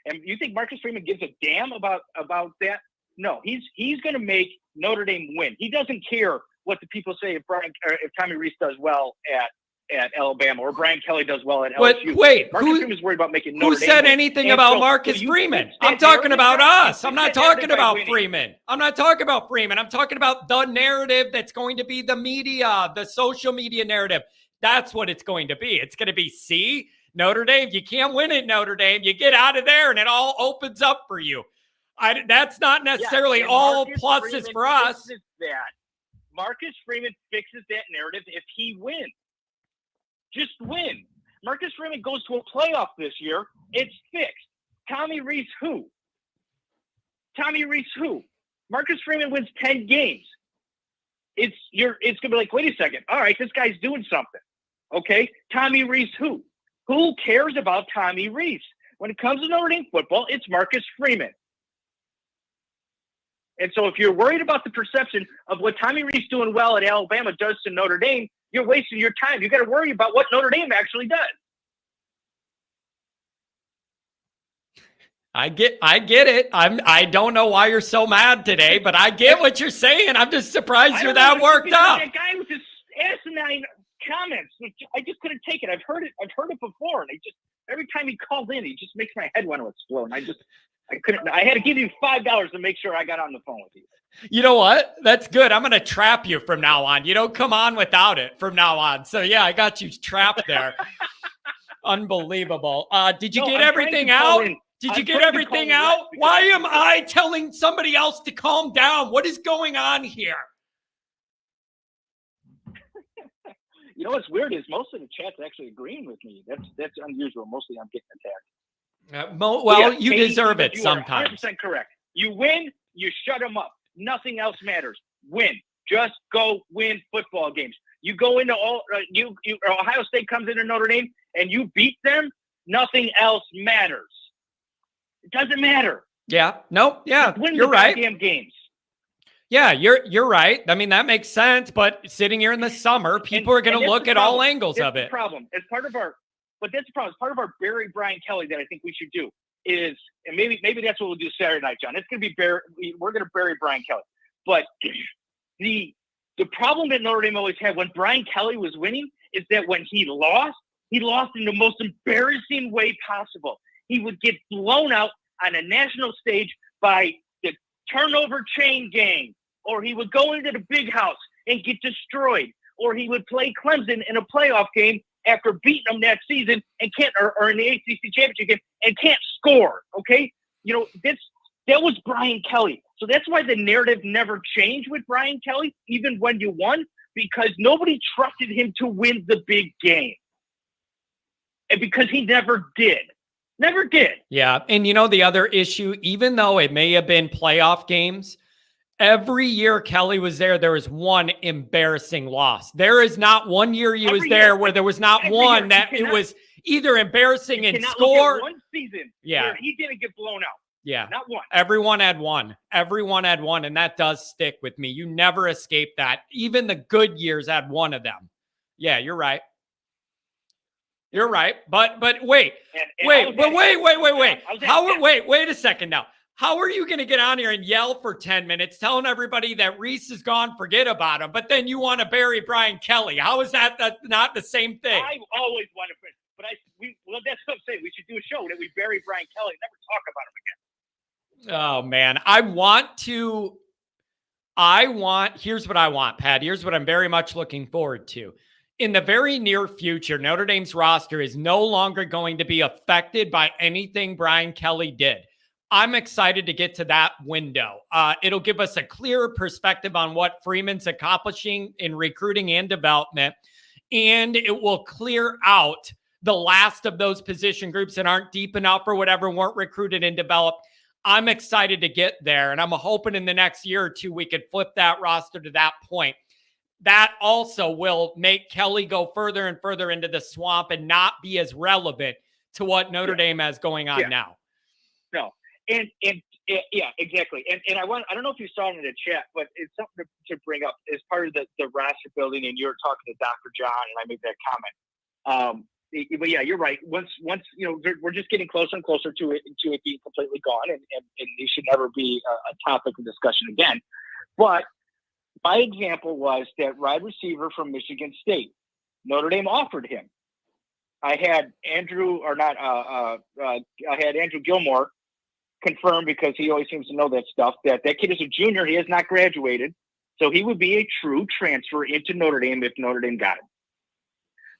And you think Marcus Freeman gives a damn about that? No, he's going to make Notre Dame win. He doesn't care what the people say if Tommy Rees does well at Alabama or Brian Kelly does well at But LSU. wait, Marcus Freeman's worried about making Notre who Dame said win. anything And about so Marcus you Freeman? fix that I'm talking narrative, about John. us. You I'm fix not that narrative talking by about winning. Freeman. I'm not talking about Freeman. I'm talking about the narrative that's going to be the media, the social media narrative. That's what it's going to be. It's going to be, see, Notre Dame, you can't win at Notre Dame. You get out of there and it all opens up for you. That's not necessarily all Marcus pluses Freeman for us. fixes that. Marcus Freeman fixes that narrative if he wins. Just win. Marcus Freeman goes to a playoff this year. It's fixed. Tommy Rees who? Marcus Freeman wins 10 games. It's gonna be like, wait a second. All right, this guy's doing something. Okay, Tommy Rees who? Who cares about Tommy Rees? When it comes to Notre Dame football, it's Marcus Freeman. And so if you're worried about the perception of what Tommy Rees doing well at Alabama does to Notre Dame, you're wasting your time. You got to worry about what Notre Dame actually does. I get it. I don't know why you're so mad today, but I get what you're saying. I'm just surprised you're that worked up. That guy with his asinine comments, which I just couldn't take it. I've heard it before, and every time he called in, he just makes my head want to explode. And I couldn't. I had to give you $5 to make sure I got on the phone with you. You know what? That's good. I'm going to trap you from now on. You don't come on without it from now on. So yeah, I got you trapped there. Unbelievable. Did you get everything out? Did you get everything out? Why am I telling somebody else to calm down? What is going on here? You know what's weird is most of the chat's actually agreeing with me. That's unusual. Mostly I'm getting attacked. You deserve it you sometimes. Are 100% correct. You win, you shut them up. Nothing else matters. Win. Just go win football games. You go into Ohio State comes into Notre Dame and you beat them. Nothing else matters. It doesn't matter. Yeah. No. Yeah. Win you're the right. Goddamn games. Yeah, you're right. I mean, that makes sense. But sitting here in the summer, people are going to look at all angles of it. That's the problem. As part of our Barry Brian Kelly that I think we should do is, and maybe that's what we'll do Saturday night, John. It's going to be we're going to bury Brian Kelly. But the problem that Notre Dame always had when Brian Kelly was winning is that when he lost in the most embarrassing way possible. He would get blown out on a national stage by the turnover chain gang, or he would go into the big house and get destroyed, or he would play Clemson in a playoff game after beating them that season and can't, or in the ACC championship game and can't score. Okay, that was Brian Kelly. So that's why the narrative never changed with Brian Kelly, even when you won, because nobody trusted him to win the big game, and because he never did. Never did. Yeah. And the other issue, even though it may have been playoff games, every year Kelly was there was one embarrassing loss. There is not one year he was there where there was not one that it was either embarrassing in score. Look at one season where he didn't get blown out. Yeah. Not one. Everyone had one. And that does stick with me. You never escape that. Even the good years had one of them. Yeah, you're right. You're right. But wait. Wait a second now. How are you going to get on here and yell for 10 minutes telling everybody that Rees is gone, forget about him, but then you want to bury Brian Kelly? How is that not the same thing? I always want to, but that's what I'm saying. We should do a show that we bury Brian Kelly and never talk about him again. Oh man, here's what I want, Pat. Here's what I'm very much looking forward to. In the very near future, Notre Dame's roster is no longer going to be affected by anything Brian Kelly did. I'm excited to get to that window. It'll give us a clearer perspective on what Freeman's accomplishing in recruiting and development, and it will clear out the last of those position groups that aren't deep enough or whatever, weren't recruited and developed. I'm excited to get there, and I'm hoping in the next year or two we could flip that roster to that point. That also will make Kelly go further and further into the swamp and not be as relevant to what Notre Dame has going on now. No. And yeah, exactly. And I don't know if you saw it in the chat, but it's something to bring up as part of the roster building. And you were talking to Dr. John, and I made that comment. But yeah, you're right. Once we're just getting closer and closer to it being completely gone, and it should never be a topic of discussion again. But my example was that wide receiver from Michigan State. Notre Dame offered him. I had Andrew Gilmore confirm, because he always seems to know that stuff, that kid is a junior. He has not graduated. So he would be a true transfer into Notre Dame if Notre Dame got him.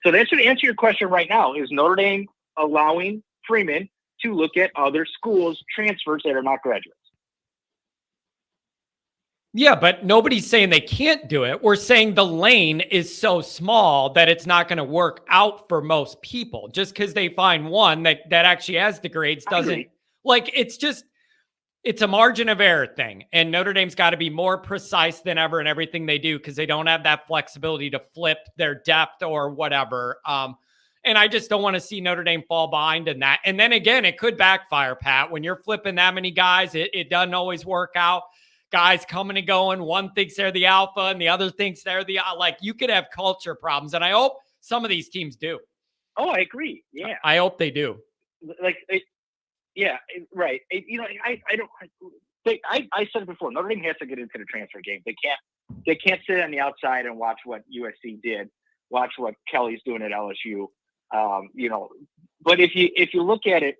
So that should answer your question right now. Is Notre Dame allowing Freeman to look at other schools' transfers that are not graduates? Yeah, but nobody's saying they can't do it. We're saying the lane is so small that it's not going to work out for most people. Just because they find one that actually has the grades doesn't, like, it's a margin of error thing. And Notre Dame's got to be more precise than ever in everything they do, because they don't have that flexibility to flip their depth or whatever. And I just don't want to see Notre Dame fall behind in that. And then again, it could backfire, Pat. When you're flipping that many guys, it doesn't always work out. Guys coming and going. One thinks they're the alpha and the other thinks they're the, like, you could have culture problems. And I hope some of these teams do. Oh, I agree. Yeah. I hope they do. Like, yeah, right. I said it before. Notre Dame has to get into the transfer game. They can't sit on the outside and watch what USC did, watch what Kelly's doing at LSU. But if you look at it,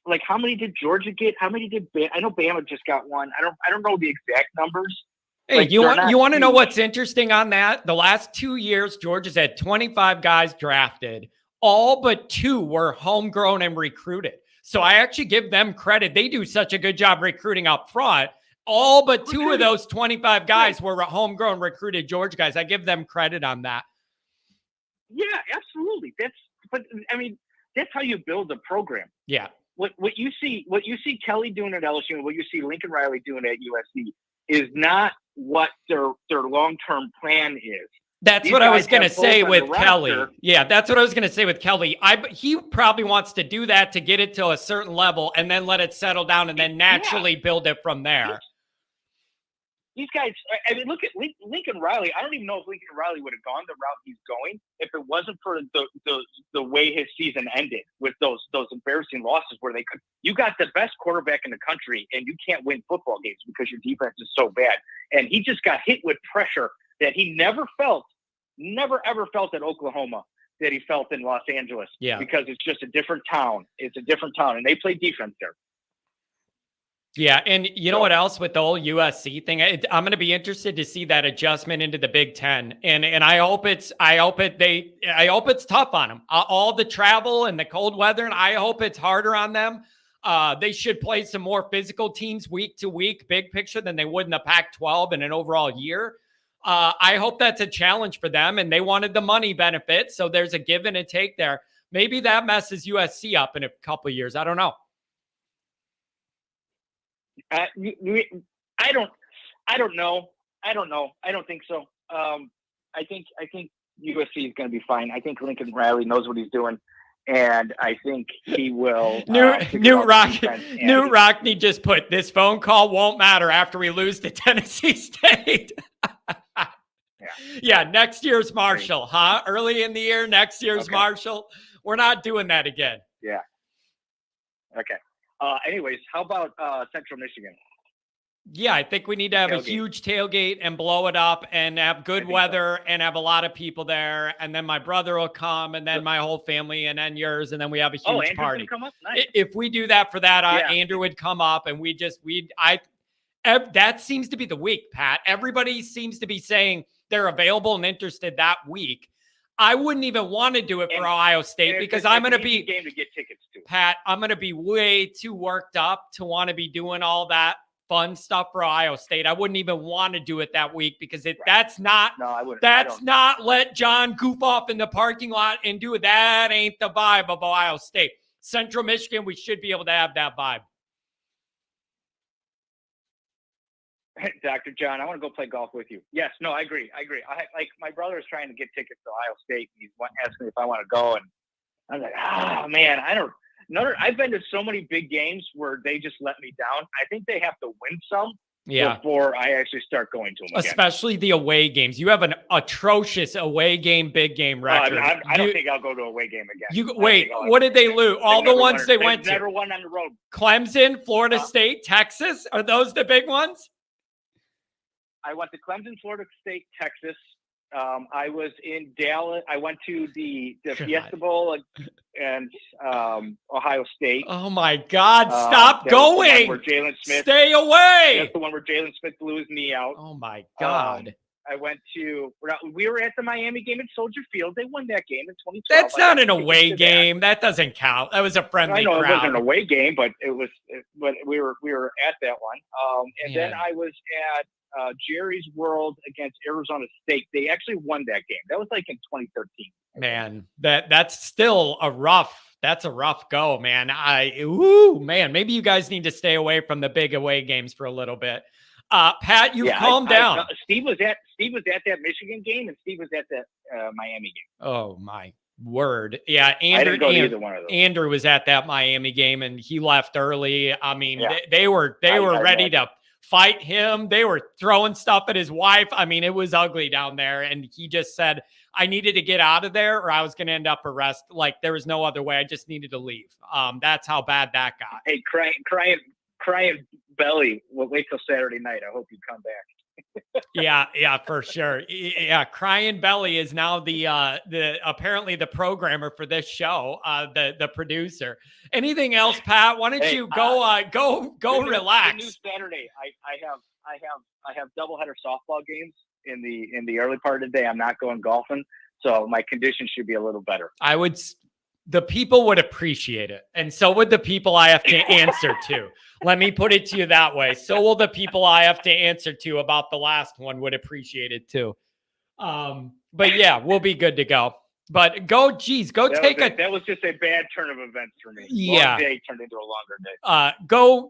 like, how many did Georgia get? How many did I know Bama just got one. I don't know the exact numbers. Hey, like, you want to know what's interesting on that? The last 2 years, Georgia's had 25 guys drafted. All but 2 were homegrown and recruited. So I actually give them credit. They do such a good job recruiting up front. All but 2 of those 25 guys were homegrown recruited Georgia guys. I give them credit on that. Yeah, absolutely. That's how you build a program. Yeah. What you see Kelly doing at LSU and what you see Lincoln Riley doing at USC is not what their long-term plan is. That's what I was going to say with Kelly. Yeah, that's what I was going to say with Kelly. He probably wants to do that to get it to a certain level and then let it settle down and then naturally build it from there. These guys, look at Lincoln Riley. I don't even know if Lincoln Riley would have gone the route he's going if it wasn't for the way his season ended with those embarrassing losses where you got the best quarterback in the country and you can't win football games because your defense is so bad. And he just got hit with pressure that he never ever felt at Oklahoma that he felt in Los Angeles. Yeah. Because it's just a different town. It's a different town and they play defense there. Yeah, and you know what else with the whole USC thing? I'm going to be interested to see that adjustment into the Big Ten, and I hope it's tough on them. All the travel and the cold weather, and I hope it's harder on them. They should play some more physical teams week to week, big picture, than they would in the Pac-12 in an overall year. I hope that's a challenge for them, and they wanted the money benefit, so there's a give and a take there. Maybe that messes USC up in a couple of years. I don't know. I don't know. I don't think so. I think USC is going to be fine. I think Lincoln Riley knows what he's doing, and I think he will. Newt Rockney just put, this phone call won't matter after we lose to Tennessee State. Yeah, next year's Marshall, huh? Early in the year, next year's Marshall. We're not doing that again. Yeah. Okay. Anyways, how about Central Michigan? Yeah, I think we need to have a huge tailgate and blow it up and have good weather and have a lot of people there. And then my brother will come and then my whole family and then yours. And then we have a huge party. Come up? Nice. If we do that for that, Andrew would come up and that seems to be the week, Pat. Everybody seems to be saying they're available and interested that week. I wouldn't even want to do it for Ohio State because I'm going to be game to get tickets to. Pat, I'm going to be way too worked up to want to be doing all that fun stuff for Ohio State. I wouldn't even want to do it that week because that's not let John goof off in the parking lot and do it. That ain't the vibe of Ohio State. Central Michigan, we should be able to have that vibe. Dr. John, I want to go play golf with you. Yes, no, I agree. My brother is trying to get tickets to Ohio State. He's asking me if I want to go, and I'm like, man, I've been to so many big games where they just let me down. I think they have to win some before I actually start going to them again. Especially the away games. You have an atrocious away game, big game record. I don't think I'll go to a away game again. What did they lose? All the ones they went to. Never won on the road. Clemson, Florida State, Texas. Are those the big ones? I went to Clemson, Florida State, Texas. I was in Dallas. I went to the God. Fiesta Bowl and Ohio State. Oh my God! Stop That was the one going. where Jalen Smith. Stay away. That's the one where Jalen Smith blew his knee out. Oh my God! I went to. We were at the Miami game at Soldier Field. They won that game in 2012. That's not an away game. That doesn't count. That was a friendly I know crowd. it wasn't an away game, but it was. But we were at that one. And then I was at Jerry's World against Arizona State. They actually won that game. That was like in 2013. Man, that's still a rough. That's a rough go, man. Man, maybe you guys need to stay away from the big away games for a little bit. Pat, you've calmed down. Steve was at that Michigan game, and Steve was at that Miami game. Oh my word! Yeah, I didn't go to either one of those. Andrew was at that Miami game, and he left early. I mean, they were ready to fight him. They were throwing stuff at his wife. I mean, it was ugly down there, and he just said, "I needed to get out of there, or I was going to end up arrested. Like there was no other way. I just needed to leave." That's how bad that got. Hey, crying belly. We'll wait till Saturday night. I hope you come back. Yeah, for sure. Yeah, Crying Belly is now the apparently the programmer for this show, the producer. Anything else, Pat? Why don't you go relax? New Saturday. I have doubleheader softball games in the early part of the day. I'm not going golfing, so my condition should be a little better. The people would appreciate it, and so would the people I have to answer to. Let me put it to you that way. So will the people I have to answer to about the last one would appreciate it too. But yeah, we'll be good to go. But that was just a bad turn of events for me. Yeah. Long day turned into a longer day.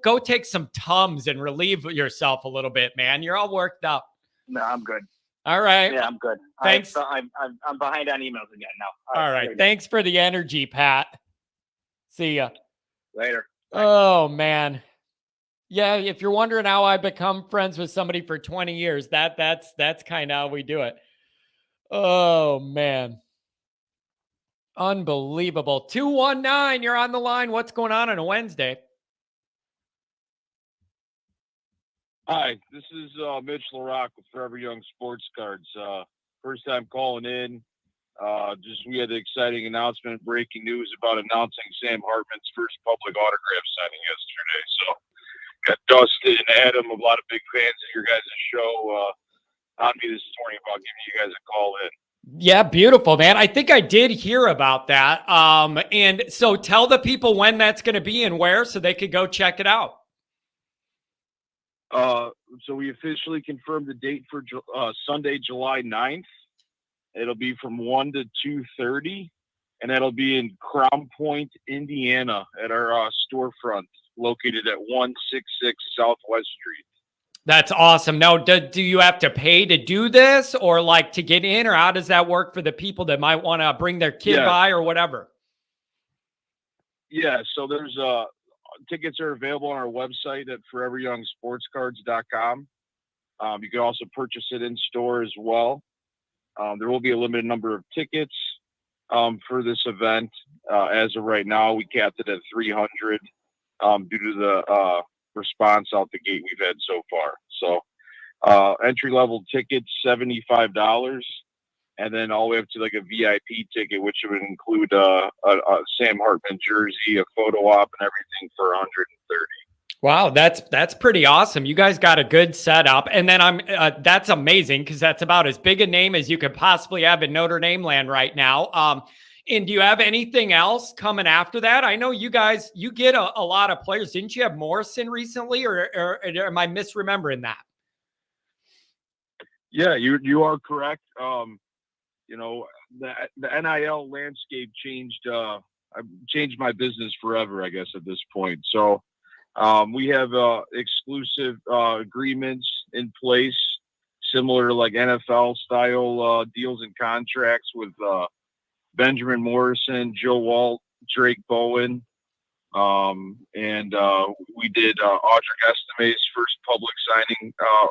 Go take some Tums and relieve yourself a little bit, man. You're all worked up. No, I'm good. All right. Yeah, I'm good. Thanks. I'm behind on emails again now. All right. Thanks for the energy, Pat. See ya. Later. Bye. Oh man. Yeah, if you're wondering how I become friends with somebody for 20 years, that's kind of how we do it. Oh man. Unbelievable. 219, you're on the line. What's going on a Wednesday? Hi, this is Mitch LaRock with Forever Young Sports Cards. First time calling in. We had an exciting announcement, breaking news about announcing Sam Hartman's first public autograph signing yesterday. So got Dustin and Adam, a lot of big fans of your guys' show, on me this morning about giving you guys a call in. Yeah, beautiful, man. I think I did hear about that. And so tell the people when that's going to be and where so they could go check it out. So we officially confirmed the date for Sunday, July 9th. It'll be from 1 to 2:30, and that'll be in Crown Point, Indiana, at our storefront located at 166 Southwest Street. That's awesome. Now, do you have to pay to do this or like to get in, or how does that work for the people that might want to bring their kid by or whatever? Yeah, so there's tickets are available on our website at foreveryoungsportscards.com. You can also purchase it in store as well. There will be a limited number of tickets for this event. As of right now, we capped it at 300 due to the response out the gate we've had so far. So entry-level tickets, $75. And then all the way up to like a VIP ticket, which would include a Sam Hartman jersey, a photo op, and everything for $130. Wow, that's pretty awesome. You guys got a good setup, and then that's amazing because that's about as big a name as you could possibly have in Notre Dame land right now. And do you have anything else coming after that? I know you guys get a lot of players. Didn't you have Morrison recently, or am I misremembering that? Yeah, you are correct. The NIL landscape changed. Changed my business forever, I guess, at this point. So we have exclusive agreements in place, similar to like NFL style deals and contracts with Benjamin Morrison, Joe Walt, Drake Bowen, and we did Audric Estime's first public signing a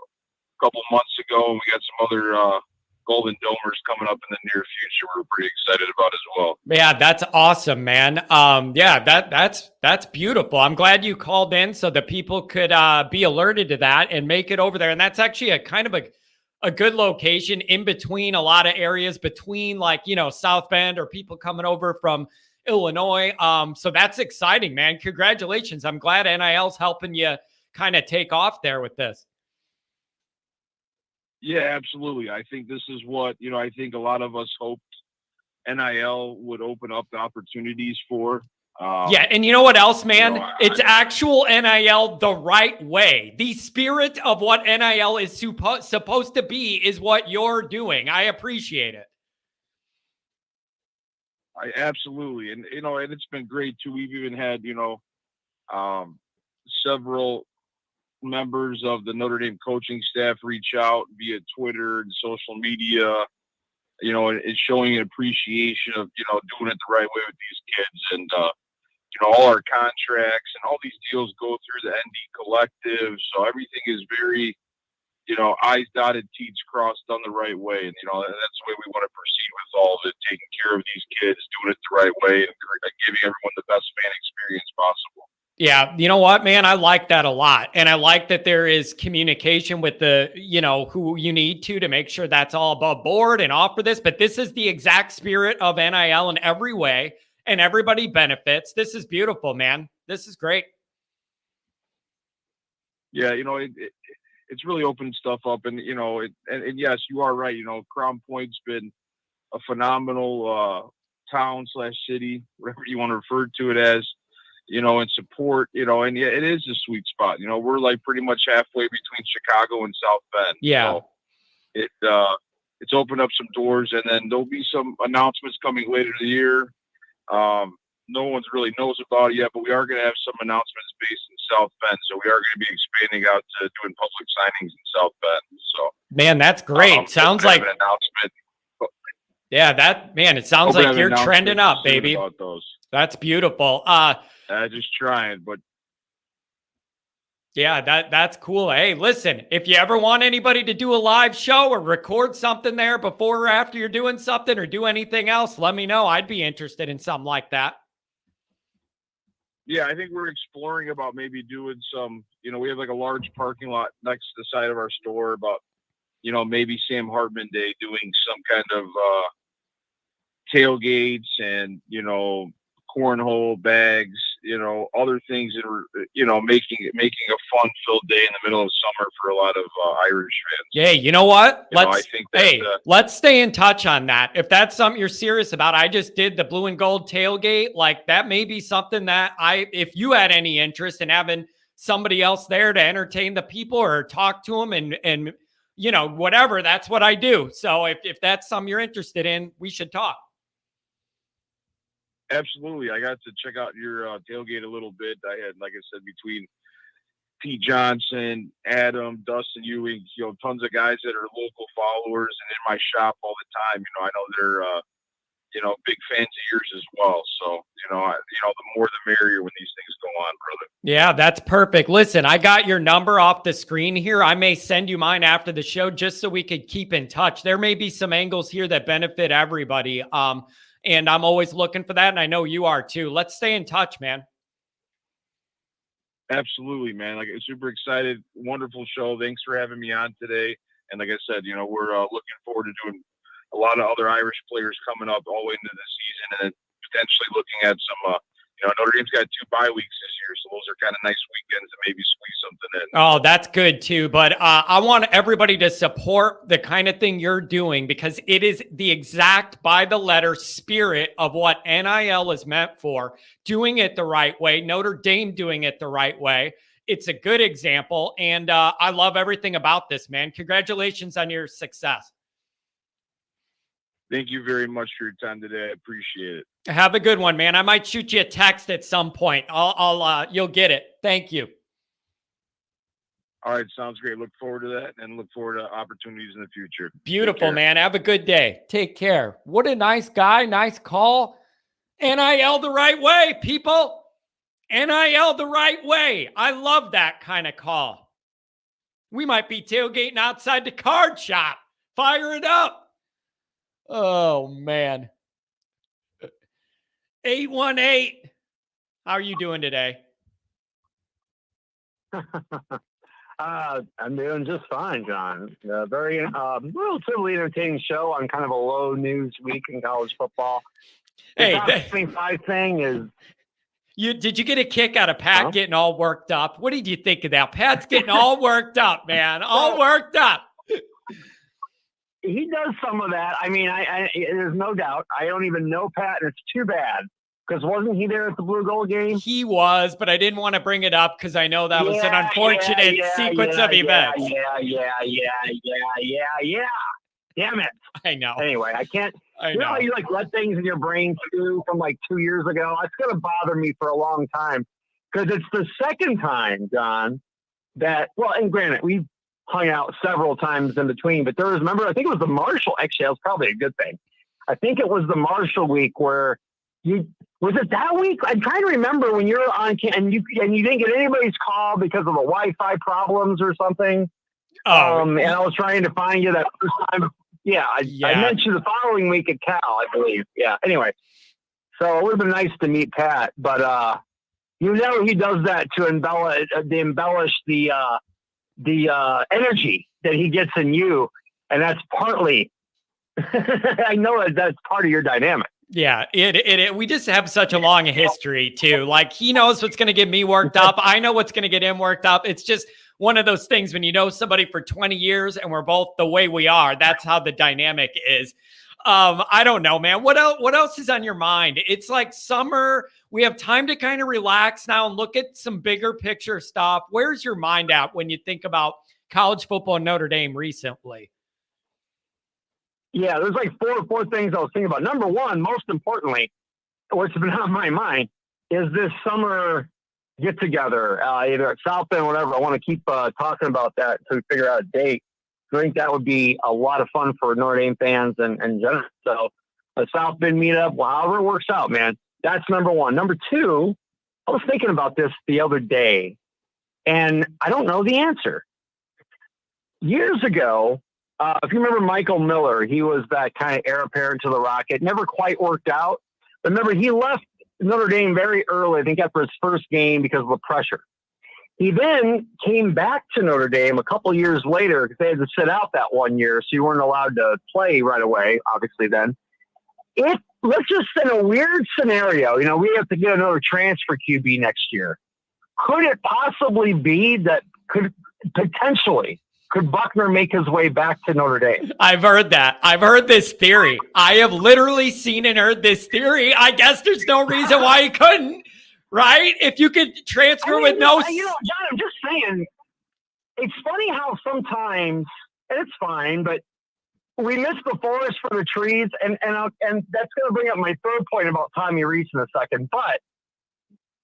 couple months ago, and we got some other Golden Domers coming up in the near future we're pretty excited about as well. Yeah, that's awesome, man. That's beautiful. I'm glad you called in so that people could be alerted to that and make it over there. And that's actually a kind of a good location in between a lot of areas between like, South Bend or people coming over from Illinois. So that's exciting, man. Congratulations. I'm glad NIL's helping you kind of take off there with this. Yeah, absolutely. I think this is what, I think a lot of us hoped NIL would open up the opportunities for. Yeah, and you know what else, man? It's actual NIL the right way. The spirit of what NIL is supposed to be is what you're doing. I appreciate it. Absolutely. And, and it's been great too. We've even had, several members of the Notre Dame coaching staff reach out via Twitter and social media, and showing an appreciation of, doing it the right way with these kids. And, all our contracts and all these deals go through the ND Collective. So everything is very, I's dotted, T's crossed, done the right way. And, that's the way we want to proceed with all of it, taking care of these kids, doing it the right way, and giving everyone the best fan experience possible. Yeah, you know what, man? I like that a lot. And I like that there is communication with the, who you need to make sure that's all above board and offer this. But this is the exact spirit of NIL in every way, and everybody benefits. This is beautiful, man. This is great. Yeah, it's really opened stuff up. And, and yes, you are right. Crown Point's been a phenomenal town/city, whatever you want to refer to it as. And support, and yeah, it is a sweet spot. We're like pretty much halfway between Chicago and South Bend. Yeah. So it's opened up some doors, and then there'll be some announcements coming later in the year. No one's really knows about it yet, but we are going to have some announcements based in South Bend. So we are going to be expanding out to doing public signings in South Bend. So, man, that's great. Sounds like an announcement. Yeah, it sounds like you're trending up, baby. About those. That's beautiful. Just trying, but yeah, that's cool. Hey, listen, if you ever want anybody to do a live show or record something there before or after you're doing something or do anything else, let me know. I'd be interested in something like that. Yeah, I think we're exploring about maybe doing some, we have like a large parking lot next to the side of our store about, maybe Sam Hartman Day, doing some kind of tailgates and, cornhole bags, other things that are, making a fun-filled day in the middle of summer for a lot of Irish fans. Yeah, you know what? I think that, let's stay in touch on that. If that's something you're serious about, I just did the blue and gold tailgate. Like that may be something that if you had any interest in having somebody else there to entertain the people or talk to them and whatever, that's what I do. So if that's something you're interested in, we should talk. Absolutely. I got to check out your tailgate a little bit. I had, like I said, between Pete Johnson, Adam, Dustin Ewing, tons of guys that are local followers and in my shop all the time. I know they're, big fans of yours as well. So, the more the merrier when these things go on, brother. Yeah, that's perfect. Listen, I got your number off the screen here. I may send you mine after the show just so we could keep in touch. There may be some angles here that benefit everybody. And I'm always looking for that. And I know you are too. Let's stay in touch, man. Absolutely, man. Like, super excited. Wonderful show. Thanks for having me on today. And like I said, we're looking forward to doing a lot of other Irish players coming up all the way into the season, and then potentially looking at some, Notre Dame's got 2 bye weeks this year. So those are kind of nice weekends to maybe squeeze something in. Oh, that's good too. But I want everybody to support the kind of thing you're doing because it is the exact by the letter spirit of what NIL is meant for, doing it the right way, Notre Dame doing it the right way. It's a good example. And I love everything about this, man. Congratulations on your success. Thank you very much for your time today. I appreciate it. Have a good one, man. I might shoot you a text at some point. You'll get it. Thank you. All right. Sounds great. Look forward to that and look forward to opportunities in the future. Beautiful, man. Have a good day. Take care. What a nice guy. Nice call. NIL the right way, people. NIL the right way. I love that kind of call. We might be tailgating outside the card shop. Fire it up. Oh, man. 818. How are you doing today? I'm doing just fine, John. Very relatively entertaining show on kind of a low news week in college football. The top 25 thing is. Did you get a kick out of Pat getting all worked up? What did you think of that? Pat's getting all worked up, man. All worked up. He does some of that. I mean, there's no doubt. I don't even know Pat, and it's too bad. Because wasn't he there at the Blue Gold game? He was, but I didn't want to bring it up because I know that was an unfortunate sequence of events. Yeah. Damn it. I know. Anyway, I can't. I you know how you like let things in your brain too from like 2 years ago? It's going to bother me for a long time because it's the second time, John, that, well, and granted, we've hung out several times in between, but there was, remember, I think it was the Marshall. Actually, that was probably a good thing. I think it was the Marshall week where was it that week? I'm trying to remember when you're on and you didn't get anybody's call because of the Wi-Fi problems or something. And I was trying to find you that first time. Yeah, I mentioned the following week at Cal, I believe. Yeah. Anyway, so it would have been nice to meet Pat, but he does that to embellish the energy that he gets in you, and that's partly. I know that's part of your dynamic. Yeah, we just have such a long history too. Like he knows what's going to get me worked up. I know what's going to get him worked up. It's just one of those things when you know somebody for 20 years and we're both the way we are. That's how the dynamic is. I don't know, man. What else is on your mind? It's like summer. We have time to kind of relax now and look at some bigger picture stuff. Where's your mind at when you think about college football in Notre Dame recently? Yeah, there's like four things I was thinking about. Number one, most importantly, what's been on my mind is this summer get together, either at South Bend or whatever. I want to keep talking about that until we figure out a date. I think that would be a lot of fun for Notre Dame fans and general. So a South Bend meetup, however it works out, man. That's number one. Number two, I was thinking about this the other day, and I don't know the answer. Years ago, if you remember Michael Miller, he was that kind of heir apparent to the Rocket. Never quite worked out. But remember, he left Notre Dame very early, I think after his first game because of the pressure. He then came back to Notre Dame a couple years later because they had to sit out that 1 year, so you weren't allowed to play right away, obviously then. Let's just, in a weird scenario, we have to get another transfer QB next year. Could it possibly be that could Buckner make his way back to Notre Dame? I've heard that. I've heard this theory. I have literally seen and heard this theory. I guess there's no reason why he couldn't, right? If you could transfer with no... John, I'm just saying, it's funny how sometimes, and it's fine, but we miss the forest for the trees, and that's going to bring up my third point about Tommy Rees in a second, but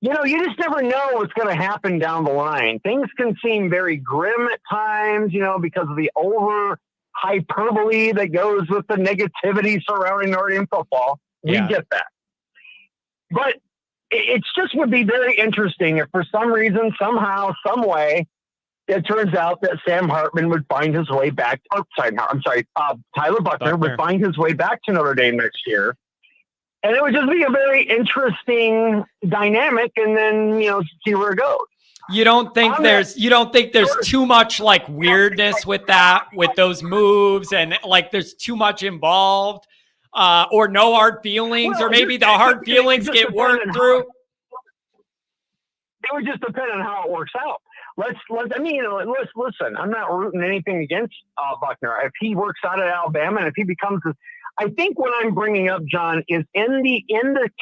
you just never know what's going to happen down the line. Things can seem very grim at times, because of the over hyperbole that goes with the negativity surrounding Notre Dame football. We get that. But it just would be very interesting if for some reason, somehow, some way, it turns out that Sam Hartman would find his way back. Tyler Buckner would find his way back to Notre Dame next year. And it would just be a very interesting dynamic, and then see where it goes. You don't think there's too much like weirdness with that, with those moves, and like there's too much involved, or no hard feelings, or maybe the hard feelings get worked through. It would just depend on how it works out. Listen. I'm not rooting anything against Buckner. If he works out at Alabama, and if he becomes I think what I'm bringing up, John, is in the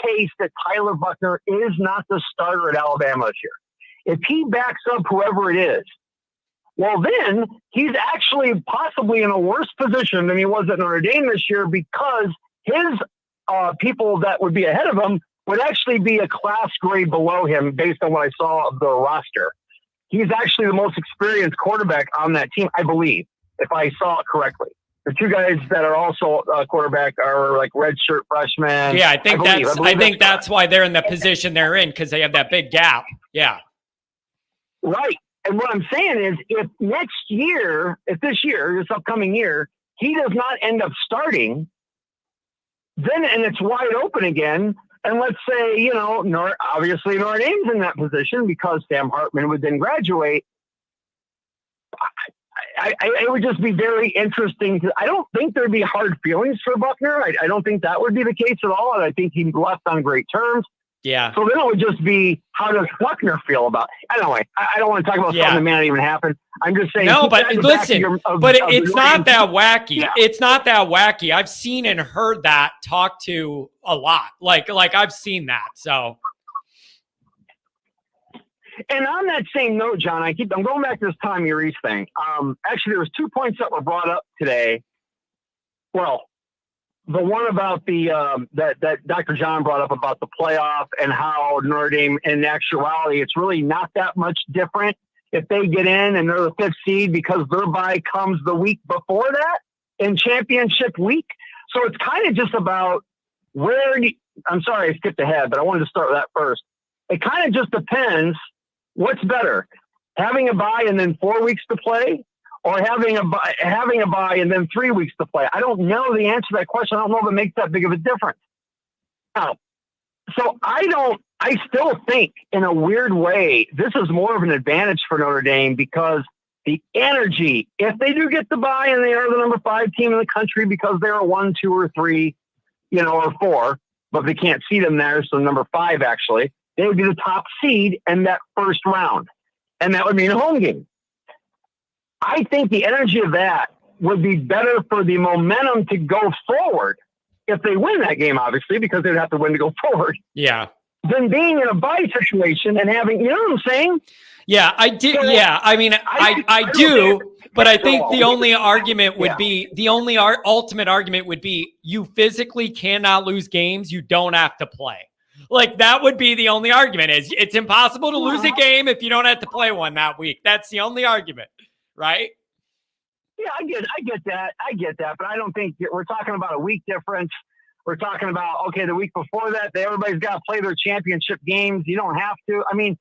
case that Tyler Buckner is not the starter at Alabama this year. If he backs up whoever it is, well, then he's actually possibly in a worse position than he was at Notre Dame this year because his people that would be ahead of him would actually be a class grade below him based on what I saw of the roster. He's actually the most experienced quarterback on that team, I believe, if I saw it correctly. The two guys that are also quarterback are like redshirt freshmen. Yeah, I think that's why they're in the position they're in, because they have that big gap. Yeah. Right. And what I'm saying is if this upcoming year, he does not end up starting, and it's wide open again. And let's say, obviously Notre Dame's in that position because Sam Hartman would then graduate. it would just be very interesting. I don't think there'd be hard feelings for Buckner. I don't think that would be the case at all. And I think he left on great terms. Yeah. So then it would just be, how does Buckner feel about it? Anyway, I don't want to talk about something that may not even happen. I'm just saying. No, but listen, it's not that wacky. Yeah. It's not that wacky. I've seen and heard that talked to a lot. Like I've seen that. So. And on that same note, John, I'm going back to this Tommy Rees thing. Actually, there was 2 points that were brought up today. Well, the one about that Dr. John brought up about the playoff and how Notre Dame, in actuality, it's really not that much different if they get in and they're the 5th seed, because their bye comes the week before that in championship week. So it's kind of just about I'm sorry I skipped ahead, but I wanted to start with that first. It kind of just depends. What's better, having a bye and then 4 weeks to play, or having a bye and then 3 weeks to play? I don't know the answer to that question. I don't know if it makes that big of a difference. Now, so I still think in a weird way, this is more of an advantage for Notre Dame, because the energy, if they do get the bye and they are the number 5 team in the country because they're a 1, 2, or 3, or 4, but they can't see them there. So number 5, actually, they would be the top seed in that first round. And that would mean a home game. I think the energy of that would be better for the momentum to go forward if they win that game, obviously, because they'd have to win to go forward. Yeah. Than being in a bye situation and having, you know what I'm saying? Yeah, I did. So, yeah, I mean, I do, but I think the only argument would be, the only ultimate argument would be, you physically cannot lose games you don't have to play. Like, that would be the only argument, is it's impossible to lose a game if you don't have to play one that week. That's the only argument, right? Yeah, I get that. But I don't think we're talking about a week difference. We're talking about, okay, the week before that, everybody's got to play their championship games. You don't have to. I mean,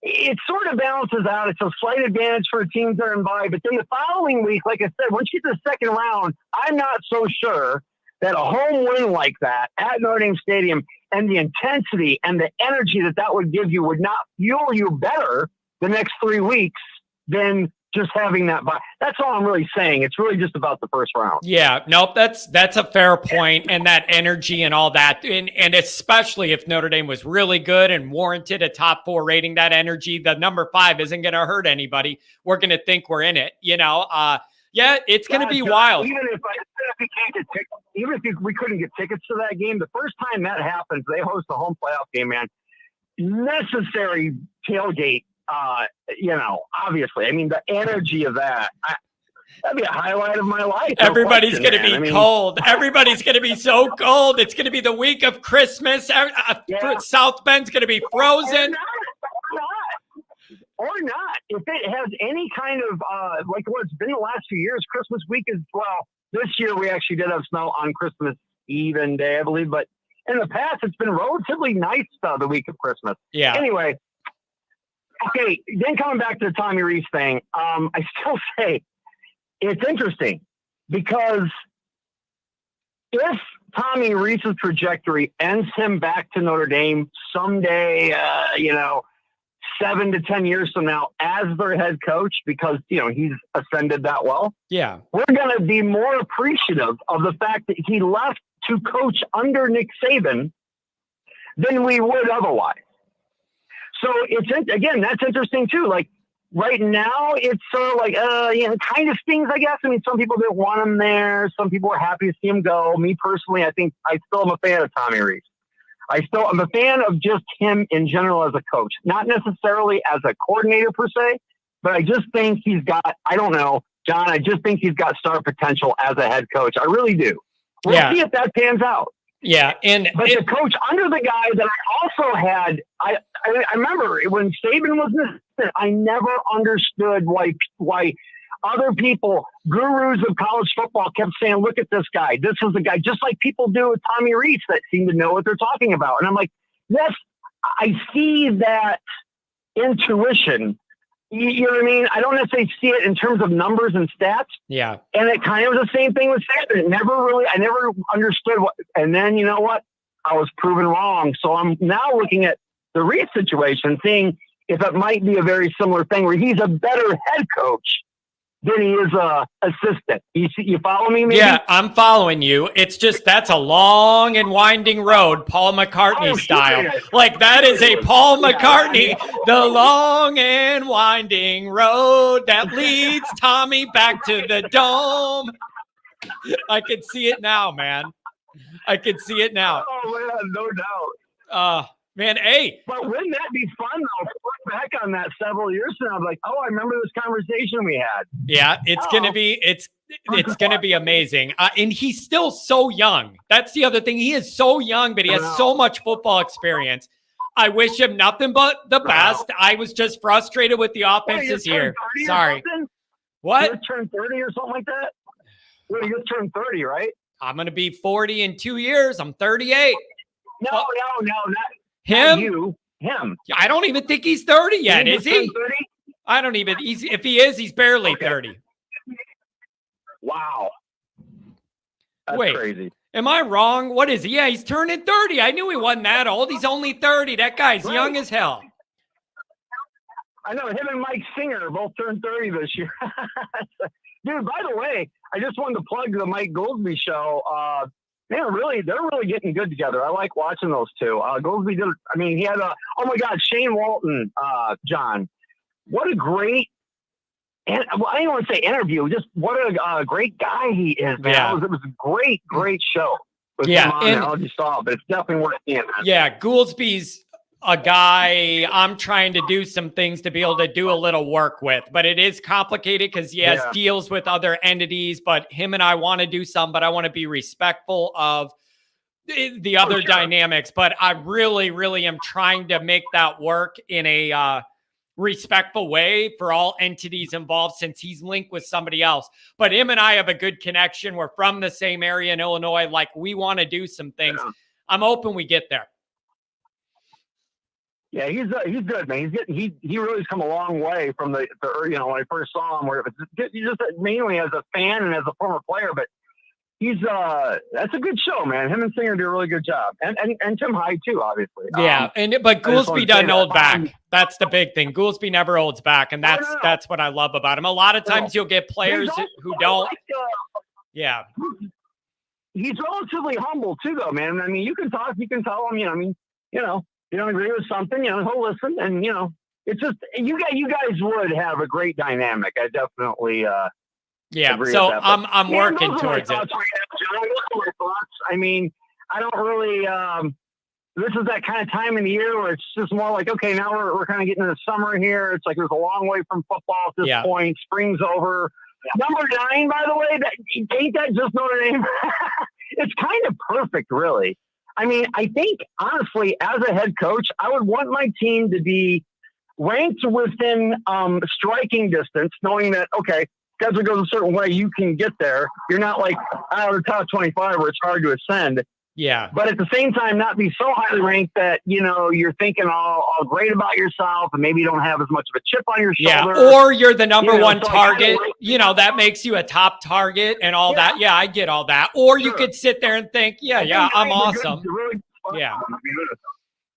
it sort of balances out. It's a slight advantage for teams that are in bye. But then the following week, like I said, once you get to the second round, I'm not so sure that a home win like that at Notre Dame Stadium and the intensity and the energy that would give you would not fuel you better the next 3 weeks than just having that bye. That's all I'm really saying. It's really just about the first round. Yeah, nope, that's a fair point, and that energy and all that, and especially if Notre Dame was really good and warranted a top 4 rating, that energy, the number 5 isn't going to hurt anybody. We're going to think we're in it, Yeah, it's going to be wild. Even if we couldn't get tickets to that game, the first time that happens, they host a home playoff game, man. Necessary tailgate. Obviously, I mean, the energy of that, that'd be a highlight of my life. Everybody's going to be cold. Everybody's going to be so cold. It's going to be the week of Christmas. South Bend's going to be frozen. Or not. If it has any kind of, like what's been the last few years, Christmas week is, well, this year we actually did have snow on Christmas Eve and day, I believe. But in the past, it's been relatively nice the week of Christmas. Yeah. Anyway. Okay, then coming back to the Tommy Rees thing, I still say it's interesting, because if Tommy Rees' trajectory ends him back to Notre Dame someday, 7 to 10 years from now as their head coach, because, he's ascended that well, yeah, we're going to be more appreciative of the fact that he left to coach under Nick Saban than we would otherwise. So that's interesting too. Like right now, it's sort of kind of stings, I guess. I mean, some people didn't want him there. Some people were happy to see him go. Me personally, I think I still am a fan of Tommy Rees. I'm a fan of just him in general as a coach, not necessarily as a coordinator per se, but I just think he's got, I don't know, John, I just think he's got star potential as a head coach. I really do. We'll see if that pans out. Yeah, but the coach under the guy that I also had, I remember when Saban was this, I never understood why other people, gurus of college football, kept saying, "Look at this guy. This is the guy," just like people do with Tommy Rees that seem to know what they're talking about. And I'm like, yes, I see that intuition. You know what I mean? I don't necessarily see it in terms of numbers and stats. Yeah. And it kind of was the same thing with Saban. I never understood what, and then you know what? I was proven wrong. So I'm now looking at the Reed situation, seeing if it might be a very similar thing where he's a better head coach than he is a assistant. You follow me? Maybe? Yeah, I'm following you. It's just that's a long and winding road, Paul McCartney style. Like that is a Paul McCartney, the long and winding road that leads Tommy back to the dome. I can see it now, man. I can see it now. Oh man, no doubt. Man, hey. But wouldn't that be fun though? Look back on that several years from now, I'm like, oh, I remember this conversation we had. Yeah, it's gonna be amazing. And he's still so young. That's the other thing. He is so young, but he has so much football experience. I wish him nothing but the best. I was just frustrated with the offenses here. Sorry. What? You turned 30 or something like that? Well, you just turned 30, right? I'm gonna be 40 in 2 years. I'm 38. No, not him. Not you, him. I don't even think he's 30 yet, is he? 30? I don't even. If he is, he's barely 30. Wow. That's Wait, crazy. Am I wrong? What is he? Yeah, he's turning 30. I knew he wasn't that old. He's only 30. That guy's young as hell. I know him and Mike Singer both turned 30 this year. Dude, by the way, I just wanted to plug the Mike Goldsby show. They're really getting good together. I like watching those two. Goldsby did. I mean, he had oh my God, Shane Walton, John. What a great, and well, I don't want to say interview. Just what a great guy he is, man. Yeah. It was a great show. With Yeah, him on there. I don't know if you saw it, but it's definitely worth seeing. Yeah, Gouldsby's a guy I'm trying to do some things to be able to do a little work with, but it is complicated because he has deals with other entities, but him and I want to do some, but I want to be respectful of the other dynamics, but I really am trying to make that work in a respectful way for all entities involved since he's linked with somebody else. But him and I have a good connection. We're from the same area in Illinois. Like we want to do some things. Yeah. I'm hoping we get there. Yeah, he's good, man. He really has come a long way from the when I first saw him, where it was just mainly as a fan and as a former player, but he's that's a good show, man. Him and Singer do a really good job, and Tim Hyde too, obviously. Yeah, but Gouldsby doesn't hold back. That's the big thing. Gouldsby never holds back, and that's what I love about him. A lot of times you'll get players who don't. Yeah, he's relatively humble too, though, man. I mean, you can tell him, you don't agree with something, he'll listen, and it's just you guys would have a great dynamic. I definitely agree so with that. I'm working towards it. I mean, I don't really this is that kind of time in the year where it's just more like, okay, now we're kind of getting into summer here. It's like there's a long way from football at this point. Spring's over. Number 9, by the way, ain't that just Notre Dame? It's kind of perfect, really. I mean, I think, honestly, as a head coach, I would want my team to be ranked within striking distance, knowing that, okay, because it goes a certain way, you can get there. You're not like out of the top 25 where it's hard to ascend. Yeah. But at the same time, not be so highly ranked that, you're thinking all great about yourself and maybe you don't have as much of a chip on your shoulder. Yeah, or you're the number one target. That makes you a top target and all that. Yeah, I get all that. Or you could sit there and think, I'm awesome. Yeah.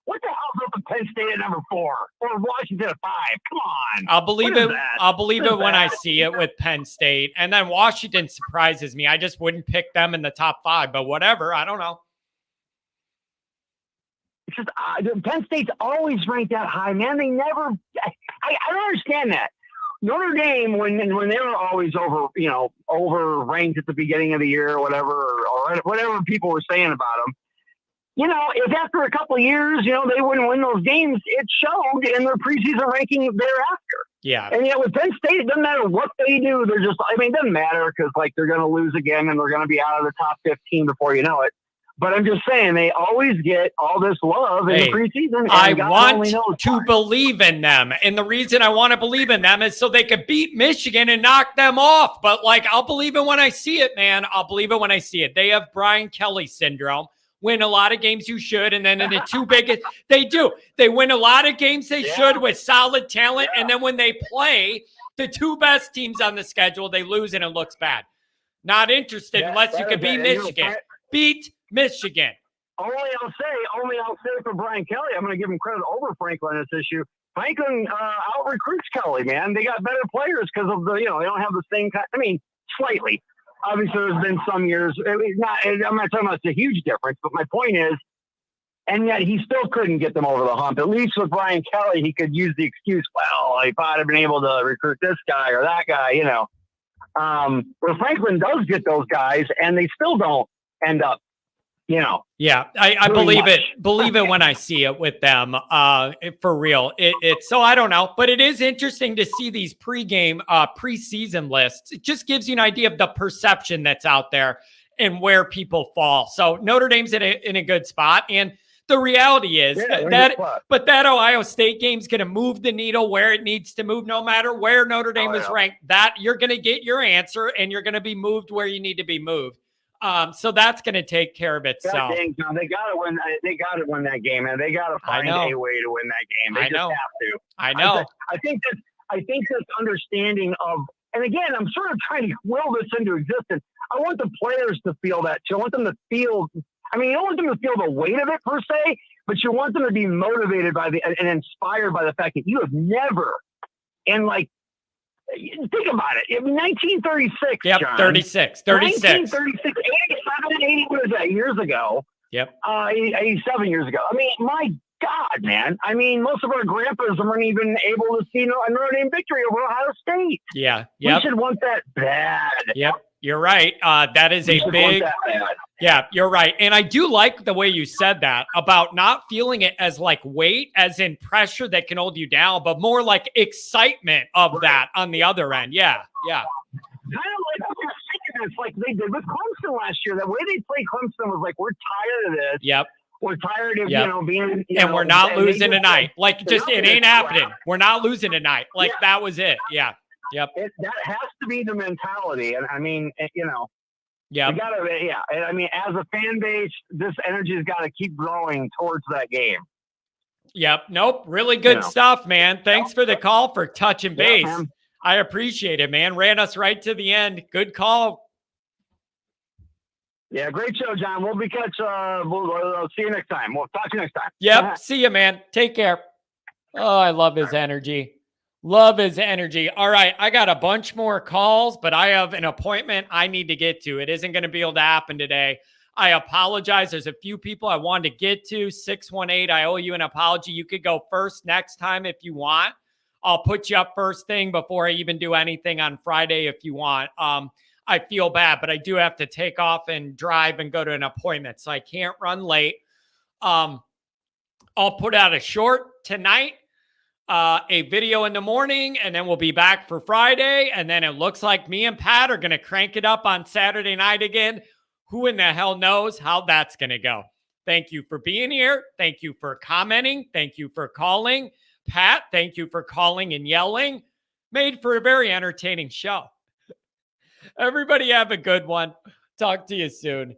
What the hell's up with Penn State at number 4 or Washington at 5? Come on. I'll believe it. I'll believe it when I see it with Penn State. And then Washington surprises me. I just wouldn't pick them in the top 5, but whatever. I don't know. It's just Penn State's always ranked that high, man. They never. I don't understand that. Notre Dame, when they were always over ranked at the beginning of the year or whatever, or whatever people were saying about them. If after a couple of years, they wouldn't win those games, it showed in their preseason ranking thereafter. Yeah. And yet with Penn State, it doesn't matter what they do. They're just, it doesn't matter because they're going to lose again and they're going to be out of the top 15 before you know it. But I'm just saying, they always get all this love in the preseason. I want to believe in them. And the reason I want to believe in them is so they could beat Michigan and knock them off. But I'll believe it when I see it, man. I'll believe it when I see it. They have Brian Kelly syndrome. Win a lot of games you should. And then in the two biggest, they do. They win a lot of games they should with solid talent. And then when they play the two best teams on the schedule, they lose and it looks bad. Not interested unless you can beat Michigan. Beat Michigan. Only I'll say for Brian Kelly, I'm going to give him credit over Franklin on this issue. Franklin out recruits Kelly, man. They got better players because of they don't have the same kind. I mean, slightly. Obviously, there's been some years. I'm not talking about it's a huge difference, but my point is, and yet he still couldn't get them over the hump. At least with Brian Kelly, he could use the excuse, well, if I'd have been able to recruit this guy or that guy, where Franklin does get those guys and they still don't end up, Yeah, I believe it. Believe it when I see it with them. For real. So I don't know, but it is interesting to see these preseason lists. It just gives you an idea of the perception that's out there and where people fall. So Notre Dame's in a good spot, and the reality is that Ohio State game's going to move the needle where it needs to move, no matter where Notre Dame is ranked. That you're going to get your answer, and you're going to be moved where you need to be moved. So that's going to take care of itself. Dang, John, they got to win. They got to win that game, and they got to find a way to win that game. They just have to. I know. I think this understanding of, and again, I'm sort of trying to will this into existence. I want the players to feel that too. I want them to feel. I mean, you don't want them to feel the weight of it per se, but you want them to be motivated by and inspired by the fact that you have never, think about it. In 1936, yep, John, 36. 1936, 87, 80, what is that, years ago? Yep. 87 years ago. I mean, my God, man. I mean, most of our grandpas weren't even able to see a Notre Dame victory over Ohio State. Yeah. Yep. We should want that bad. Yep. You're right. That is a big. Yeah, you're right. And I do like the way you said that about not feeling it as like weight, as in pressure that can hold you down, but more like excitement of that on the other end. Yeah. Yeah. Kind of like it's like they did with Clemson last year. The way they played Clemson was like, we're tired of this. Yep. We're tired of, being, and we're not losing tonight. Like, just, it ain't happening. We're not losing tonight. Like, that was it. Yeah. Yep. That has to be the mentality. And I mean, yeah. We gotta, And I mean, as a fan base, this energy has got to keep growing towards that game. Yep. Nope. Really good stuff, man. Thanks for the call, for touching base. I appreciate it, man. Ran us right to the end. Good call. Yeah, great show, John. We'll be we'll see you next time. We'll talk to you next time. Yep. See you, man. Take care. Oh, I love his energy. Love his energy. All right. I got a bunch more calls, but I have an appointment I need to get to. It isn't going to be able to happen today. I apologize. There's a few people I wanted to get to. 618, I owe you an apology. You could go first next time if you want. I'll put you up first thing before I even do anything on Friday if you want. I feel bad, but I do have to take off and drive and go to an appointment, so I can't run late. I'll put out a short tonight, a video in the morning, and then we'll be back for Friday. And then it looks like me and Pat are going to crank it up on Saturday night again. Who in the hell knows how that's going to go? Thank you for being here. Thank you for commenting. Thank you for calling. Pat, thank you for calling and yelling. Made for a very entertaining show. Everybody have a good one. Talk to you soon.